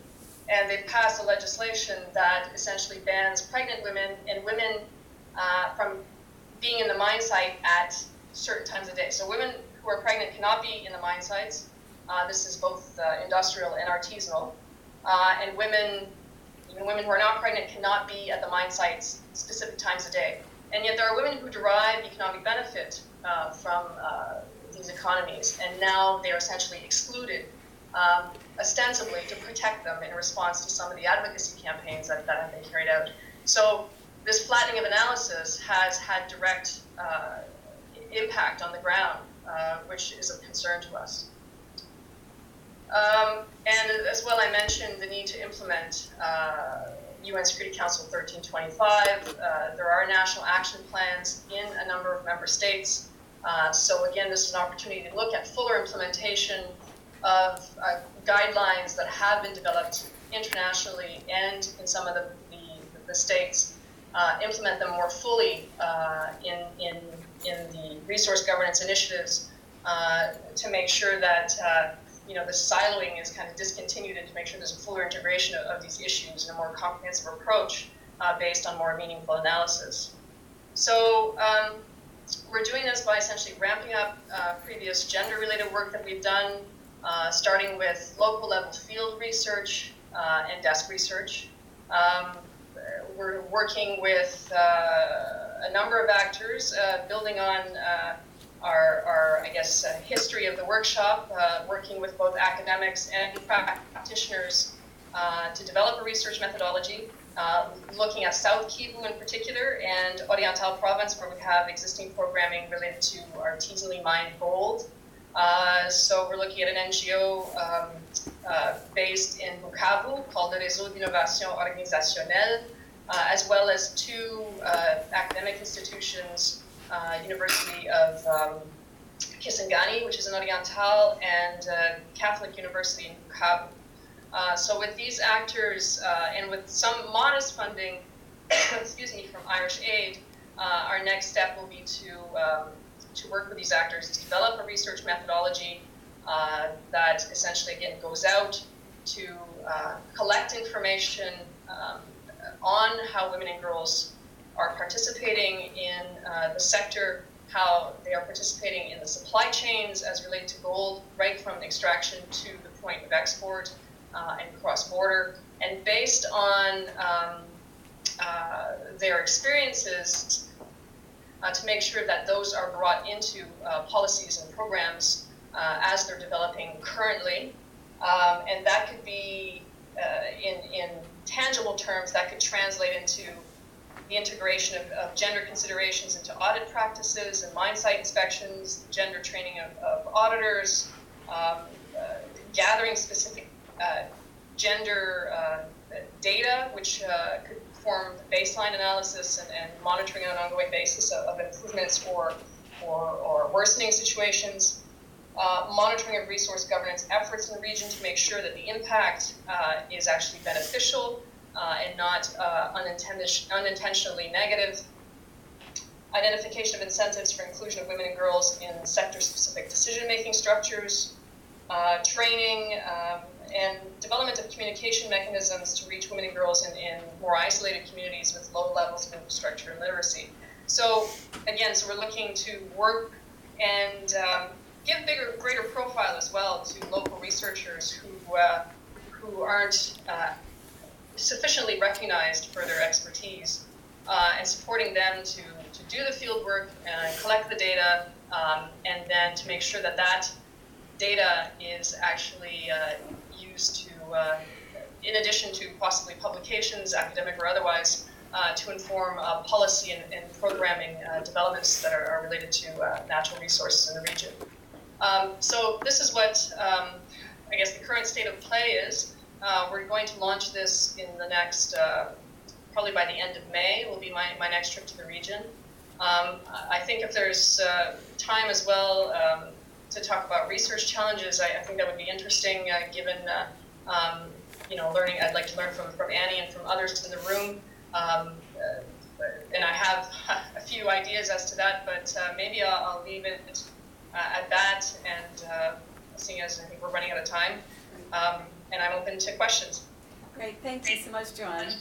and they've passed a legislation that essentially bans pregnant women and women from being in the mine site at certain times of day. So women who are pregnant cannot be in the mine sites. This is both industrial and artisanal. And women, even women who are not pregnant, cannot be at the mine sites specific times a day. And yet there are women who derive economic benefit from these economies, and now they're essentially excluded, ostensibly to protect them in response to some of the advocacy campaigns that have been carried out. So this flattening of analysis has had direct impact on the ground, which is of concern to us. And as well, I mentioned the need to implement UN Security Council 1325. There are national action plans in a number of member states. So again, this is an opportunity to look at fuller implementation of guidelines that have been developed internationally and in some of the states, implement them more fully in the resource governance initiatives to make sure that the siloing is kind of discontinued, and to make sure there's a fuller integration of these issues and a more comprehensive approach based on more meaningful analysis. So we're doing this by essentially ramping up previous gender-related work that we've done, starting with local level field research and desk research. We're working with a number of actors, building on our I guess, history of the workshop, working with both academics and practitioners to develop a research methodology, looking at South Kivu in particular and Oriental Province, where we have existing programming related to artisanally mined gold. So we're looking at an NGO based in Bukavu called the Réseau d'Innovation Organisationnelle, as well as two academic institutions, University of Kisangani, which is in Oriental, and Catholic University in Bukavu. So with these actors and with some modest funding, excuse me, from Irish Aid, our next step will be to work with these actors to develop a research methodology that essentially, again, goes out to collect information on how women and girls are participating in the sector, how they are participating in the supply chains as related to gold, right from extraction to the point of export and cross-border. And based on their experiences, to make sure that those are brought into policies and programs as they're developing currently. And that could be, in tangible terms, that could translate into the integration of gender considerations into audit practices and mine site inspections, gender training of auditors, gathering specific gender data, which could form the baseline analysis and monitoring on an ongoing basis of improvements or worsening situations, monitoring of resource governance efforts in the region to make sure that the impact is actually beneficial and not unintentionally negative, identification of incentives for inclusion of women and girls in sector-specific decision-making structures, training, and development of communication mechanisms to reach women and girls in more isolated communities with low levels of infrastructure and literacy. So again, so we're looking to work and give greater profile as well to local researchers who aren't sufficiently recognized for their expertise, and supporting them to do the field work and collect the data, and then to make sure that that data is actually used to, in addition to possibly publications, academic or otherwise, to inform policy and programming developments that are related to natural resources in the region. So this is what I guess the current state of play is. We're going to launch this in the next, probably by the end of May, will be my next trip to the region. I think if there's time as well to talk about research challenges, I think that would be interesting, given you know, learning. I'd like to learn from Annie and from others in the room, and I have a few ideas as to that. But maybe I'll leave it at that. And seeing as I think we're running out of time, and I'm open to questions. Great, thank you so much, Joanne.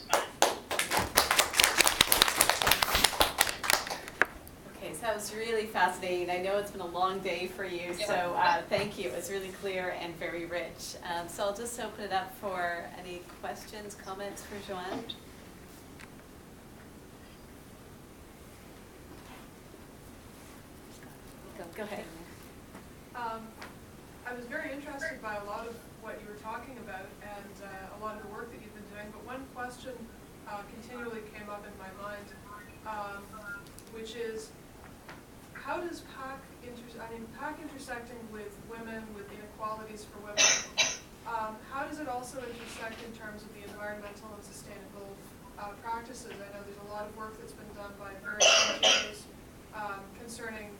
Okay, so that was really fascinating. I know it's been a long day for you, so thank you. It was really clear and very rich. So I'll just open it up for any questions, comments for Joanne. Go ahead. I was very interested by a lot of what you were talking about and a lot of the work that you've been doing, but one question continually came up in my mind, which is, how does PAC intersecting with women, with inequalities for women, how does it also intersect in terms of the environmental and sustainable practices? I know there's a lot of work that's been done by various NGOs concerning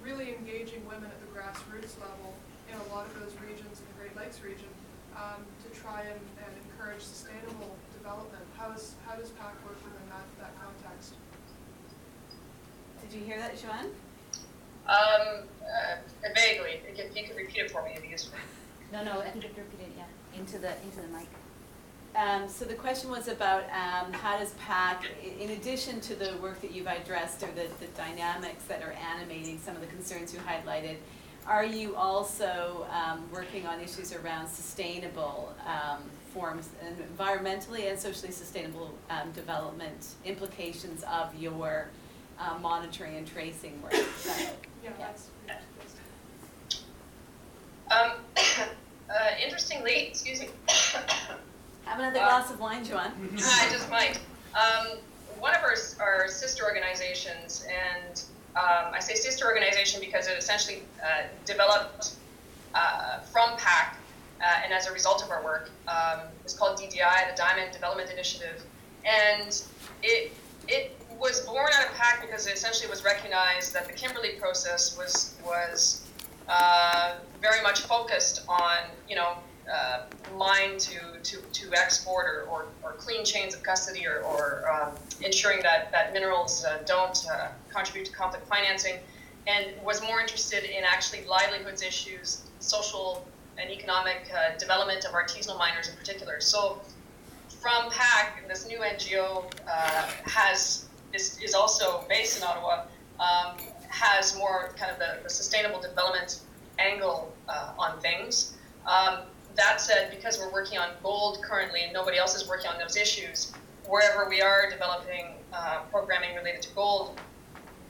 really engaging women at the grassroots level in a lot of those regions in the Great Lakes region to try and encourage sustainable development. How does PAC work within that context? Did you hear that, Joanne? Vaguely. If you could repeat it for me, it'd be useful. No, I think if you repeat it, yeah, into the mic. So the question was about how does PAC, in addition to the work that you've addressed or the dynamics that are animating some of the concerns you highlighted, are you also working on issues around sustainable informs environmentally and socially sustainable development implications of your monitoring and tracing work. Yeah, that's. Interestingly, excuse me. Have another glass of wine, Joanne. I just might. One of our sister organizations, and I say sister organization because it essentially developed from PAC, and as a result of our work, is called DDI, the Diamond Development Initiative, and it was born out of PAC because it essentially was recognized that the Kimberley process was very much focused on, mine to export or clean chains of custody or ensuring that minerals don't contribute to conflict financing, and was more interested in actually livelihoods issues, social and economic development of artisanal miners in particular. So from PAC, this new NGO is also based in Ottawa, has more kind of the sustainable development angle on things. That said, because we're working on gold currently and nobody else is working on those issues, wherever we are developing programming related to gold,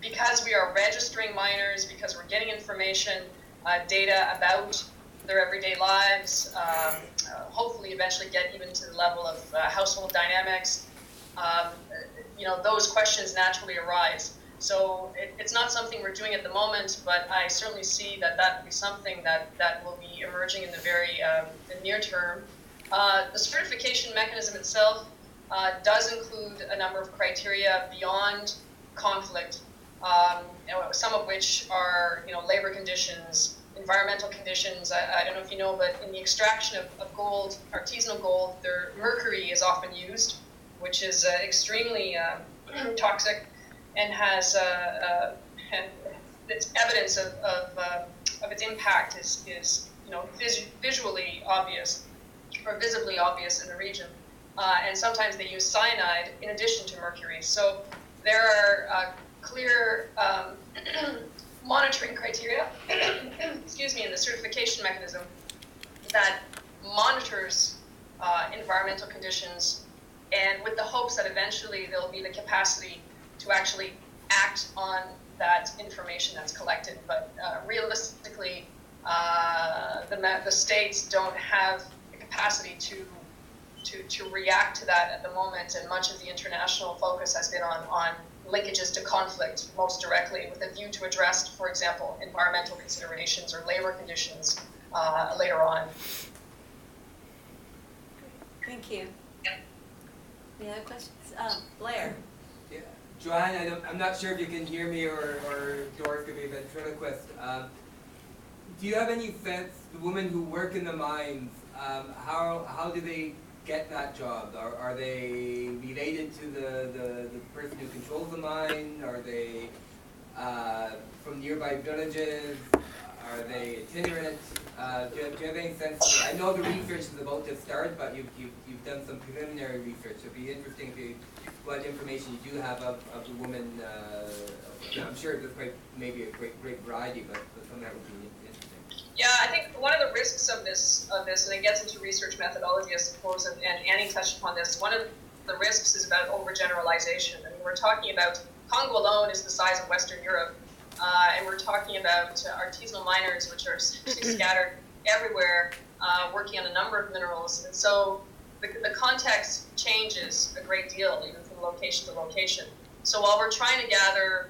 because we are registering miners, because we're getting information, data about their everyday lives, hopefully eventually get even to the level of household dynamics, those questions naturally arise. So it's not something we're doing at the moment, but I certainly see that will be something that will be emerging in the very the near term. The certification mechanism itself does include a number of criteria beyond conflict, some of which are labor conditions, environmental conditions. I don't know if you know, but in the extraction of gold, artisanal gold, mercury is often used, which is extremely toxic, and has its evidence of its impact is visually obvious or visibly obvious in the region. And sometimes they use cyanide in addition to mercury. So there are clear monitoring criteria, excuse me, in the certification mechanism that monitors environmental conditions, and with the hopes that eventually there'll be the capacity to actually act on that information that's collected. But realistically, the states don't have the capacity to react to that at the moment, and much of the international focus has been on linkages to conflict most directly, with a view to address, for example, environmental considerations or labor conditions later on. Thank you. Any other questions? Blair. Yeah. Joanne, I'm not sure if you can hear me or Doris could be a ventriloquist. Do you have any sense, the women who work in the mines, how do they get that job? Are they related to the person who controls the mine? Are they from nearby villages? Are they itinerant? Do you have any sense? I know the research is about to start, but you've done some preliminary research. It'd be interesting what information you do have of the woman. I'm sure there's maybe a great variety, but some of that would be interesting. Yeah, I think one of the risks of this, and it gets into research methodology, I suppose, and Annie touched upon this. One of the risks is about overgeneralization. I mean, we're talking about Congo alone is the size of Western Europe. And we're talking about artisanal miners, which are scattered everywhere, working on a number of minerals. And so the context changes a great deal, even from location to location. So while we're trying to gather,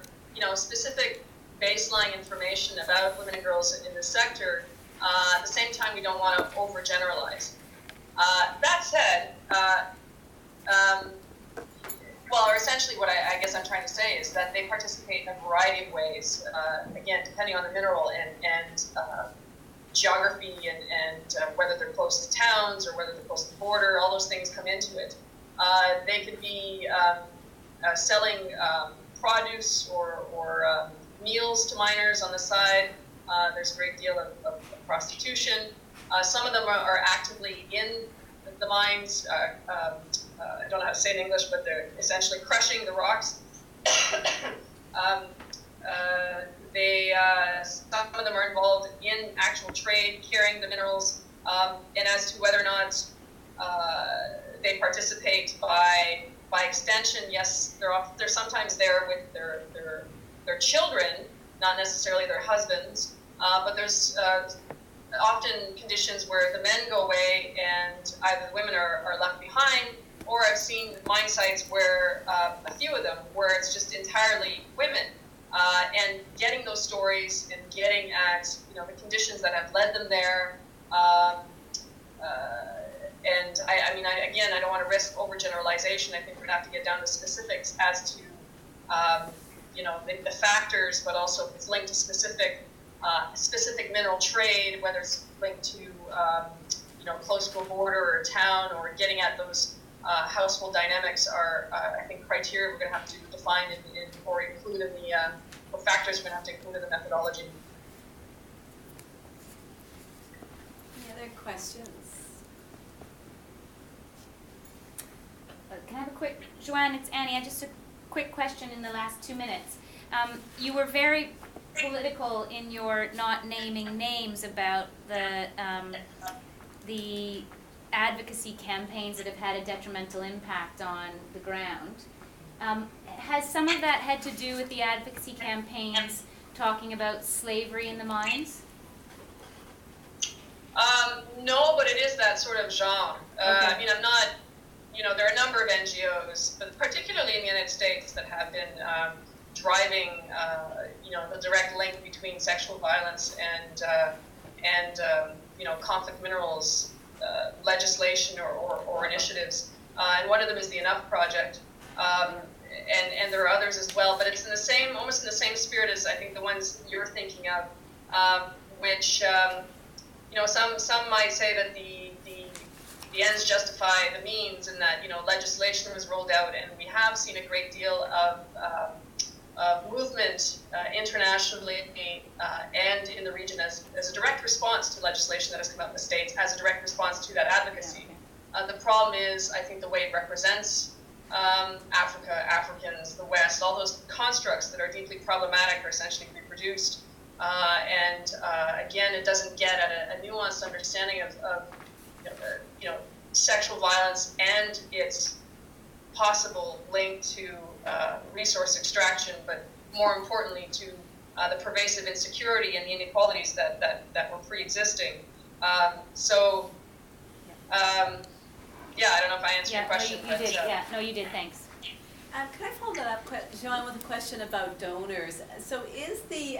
specific baseline information about women and girls in this sector, at the same time, we don't want to overgeneralize. That said, or essentially what I guess I'm trying to say is that they participate in a variety of ways, again, depending on the mineral and geography and whether they're close to towns or whether they're close to the border, all those things come into it. They could be selling produce or meals to miners on the side. There's a great deal of prostitution. Some of them are actively in the mines. I don't know how to say it in English, but they're essentially crushing the rocks. Some of them are involved in actual trade, carrying the minerals, and as to whether or not they participate by extension. Yes, they're sometimes there with their children, not necessarily their husbands, but there's often conditions where the men go away and either the women are left behind, or I've seen mine sites where a few of them where it's just entirely women, and getting those stories and getting at the conditions that have led them there. And I don't want to risk overgeneralization. I think we're going to have to get down to specifics as to the factors, but also if it's linked to specific mineral trade, whether it's linked to close to a border or a town, or getting at those household dynamics are I think criteria we're going to have to define or include in the or factors we're going to have to include in the methodology. Any other questions? Can I have a quick, Joanne, it's Annie, just a quick question in the last 2 minutes. You were very political in your not naming names about the advocacy campaigns that have had a detrimental impact on the ground. Has some of that had to do with the advocacy campaigns talking about slavery in the mines? No, but it is that sort of genre. Okay. I'm not, there are a number of NGOs, but particularly in the United States, that have been driving, the direct link between sexual violence and conflict minerals legislation or initiatives. And one of them is the Enough Project, and there are others as well. But it's in almost in the same spirit as I think the ones you're thinking of, which some might say that the ends justify the means, and that legislation was rolled out, and we have seen a great deal of movement internationally and in the region as a direct response to legislation that has come out in the States, as a direct response to that advocacy. The problem is, I think, the way it represents Africa, Africans, the West, all those constructs that are deeply problematic are essentially reproduced. And again, it doesn't get at a nuanced understanding of sexual violence and its possible link to resource extraction, but more importantly to the pervasive insecurity and the inequalities that were pre-existing. I don't know if I answered your question. No, you did. No, you did. Thanks. Can I follow that up, Joanne, with a question about donors? So, is the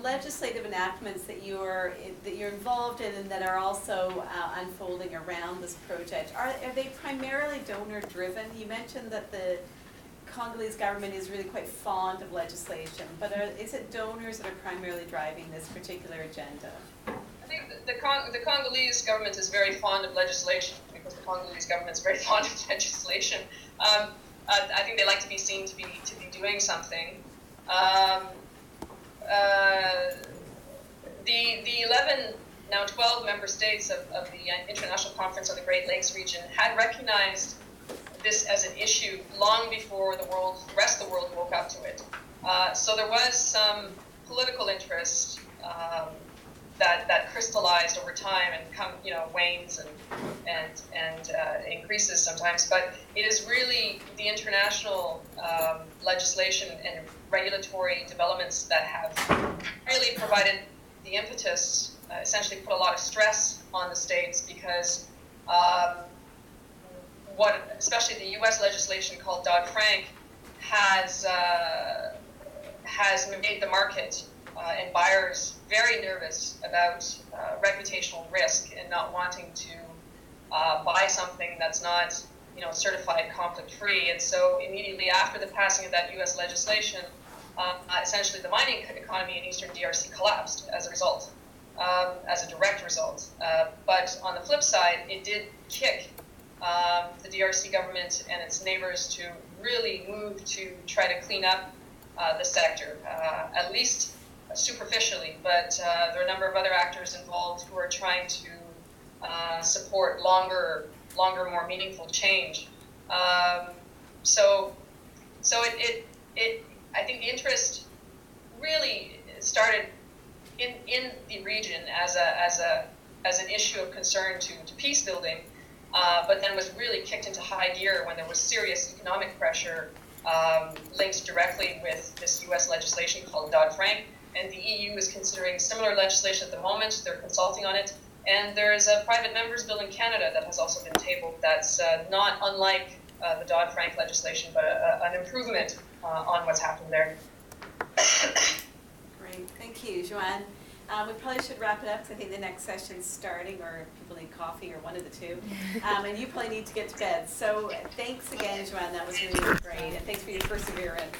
legislative enactments that you're involved in and that are also unfolding around this project, are they primarily donor driven? You mentioned that the Congolese government is really quite fond of legislation, but is it donors that are primarily driving this particular agenda? I think the Congolese government is very fond of legislation because the Congolese government is very fond of legislation. I think they like to be seen to be doing something. The 11, now 12 member states of the International Conference on the Great Lakes region had recognized this as an issue long before the rest of the world woke up to it. So there was some political interest that crystallized over time and wanes and increases sometimes. But it is really the international legislation and regulatory developments that have really provided the impetus, essentially put a lot of stress on the states, because especially the U.S. legislation called Dodd-Frank has made the market and buyers very nervous about reputational risk and not wanting to buy something that's not certified conflict-free. And so immediately after the passing of that U.S. legislation, essentially the mining economy in Eastern DRC collapsed as a result, as a direct result. But on the flip side, it did kick the DRC government and its neighbors to really move to try to clean up the sector, at least superficially. But there are a number of other actors involved who are trying to support longer, more meaningful change. So I think the interest really started in the region as as an issue of concern to peace building, but then was really kicked into high gear when there was serious economic pressure linked directly with this US legislation called Dodd-Frank. And the EU is considering similar legislation at the moment. They're consulting on it. And there's a private members bill in Canada that has also been tabled that's not unlike the Dodd-Frank legislation, but an improvement on what's happened there. Great, thank you, Joanne. We probably should wrap it up because I think the next session's starting, or people need coffee, or one of the two. And you probably need to get to bed. So thanks again, Joanne. That was really great, and thanks for your perseverance.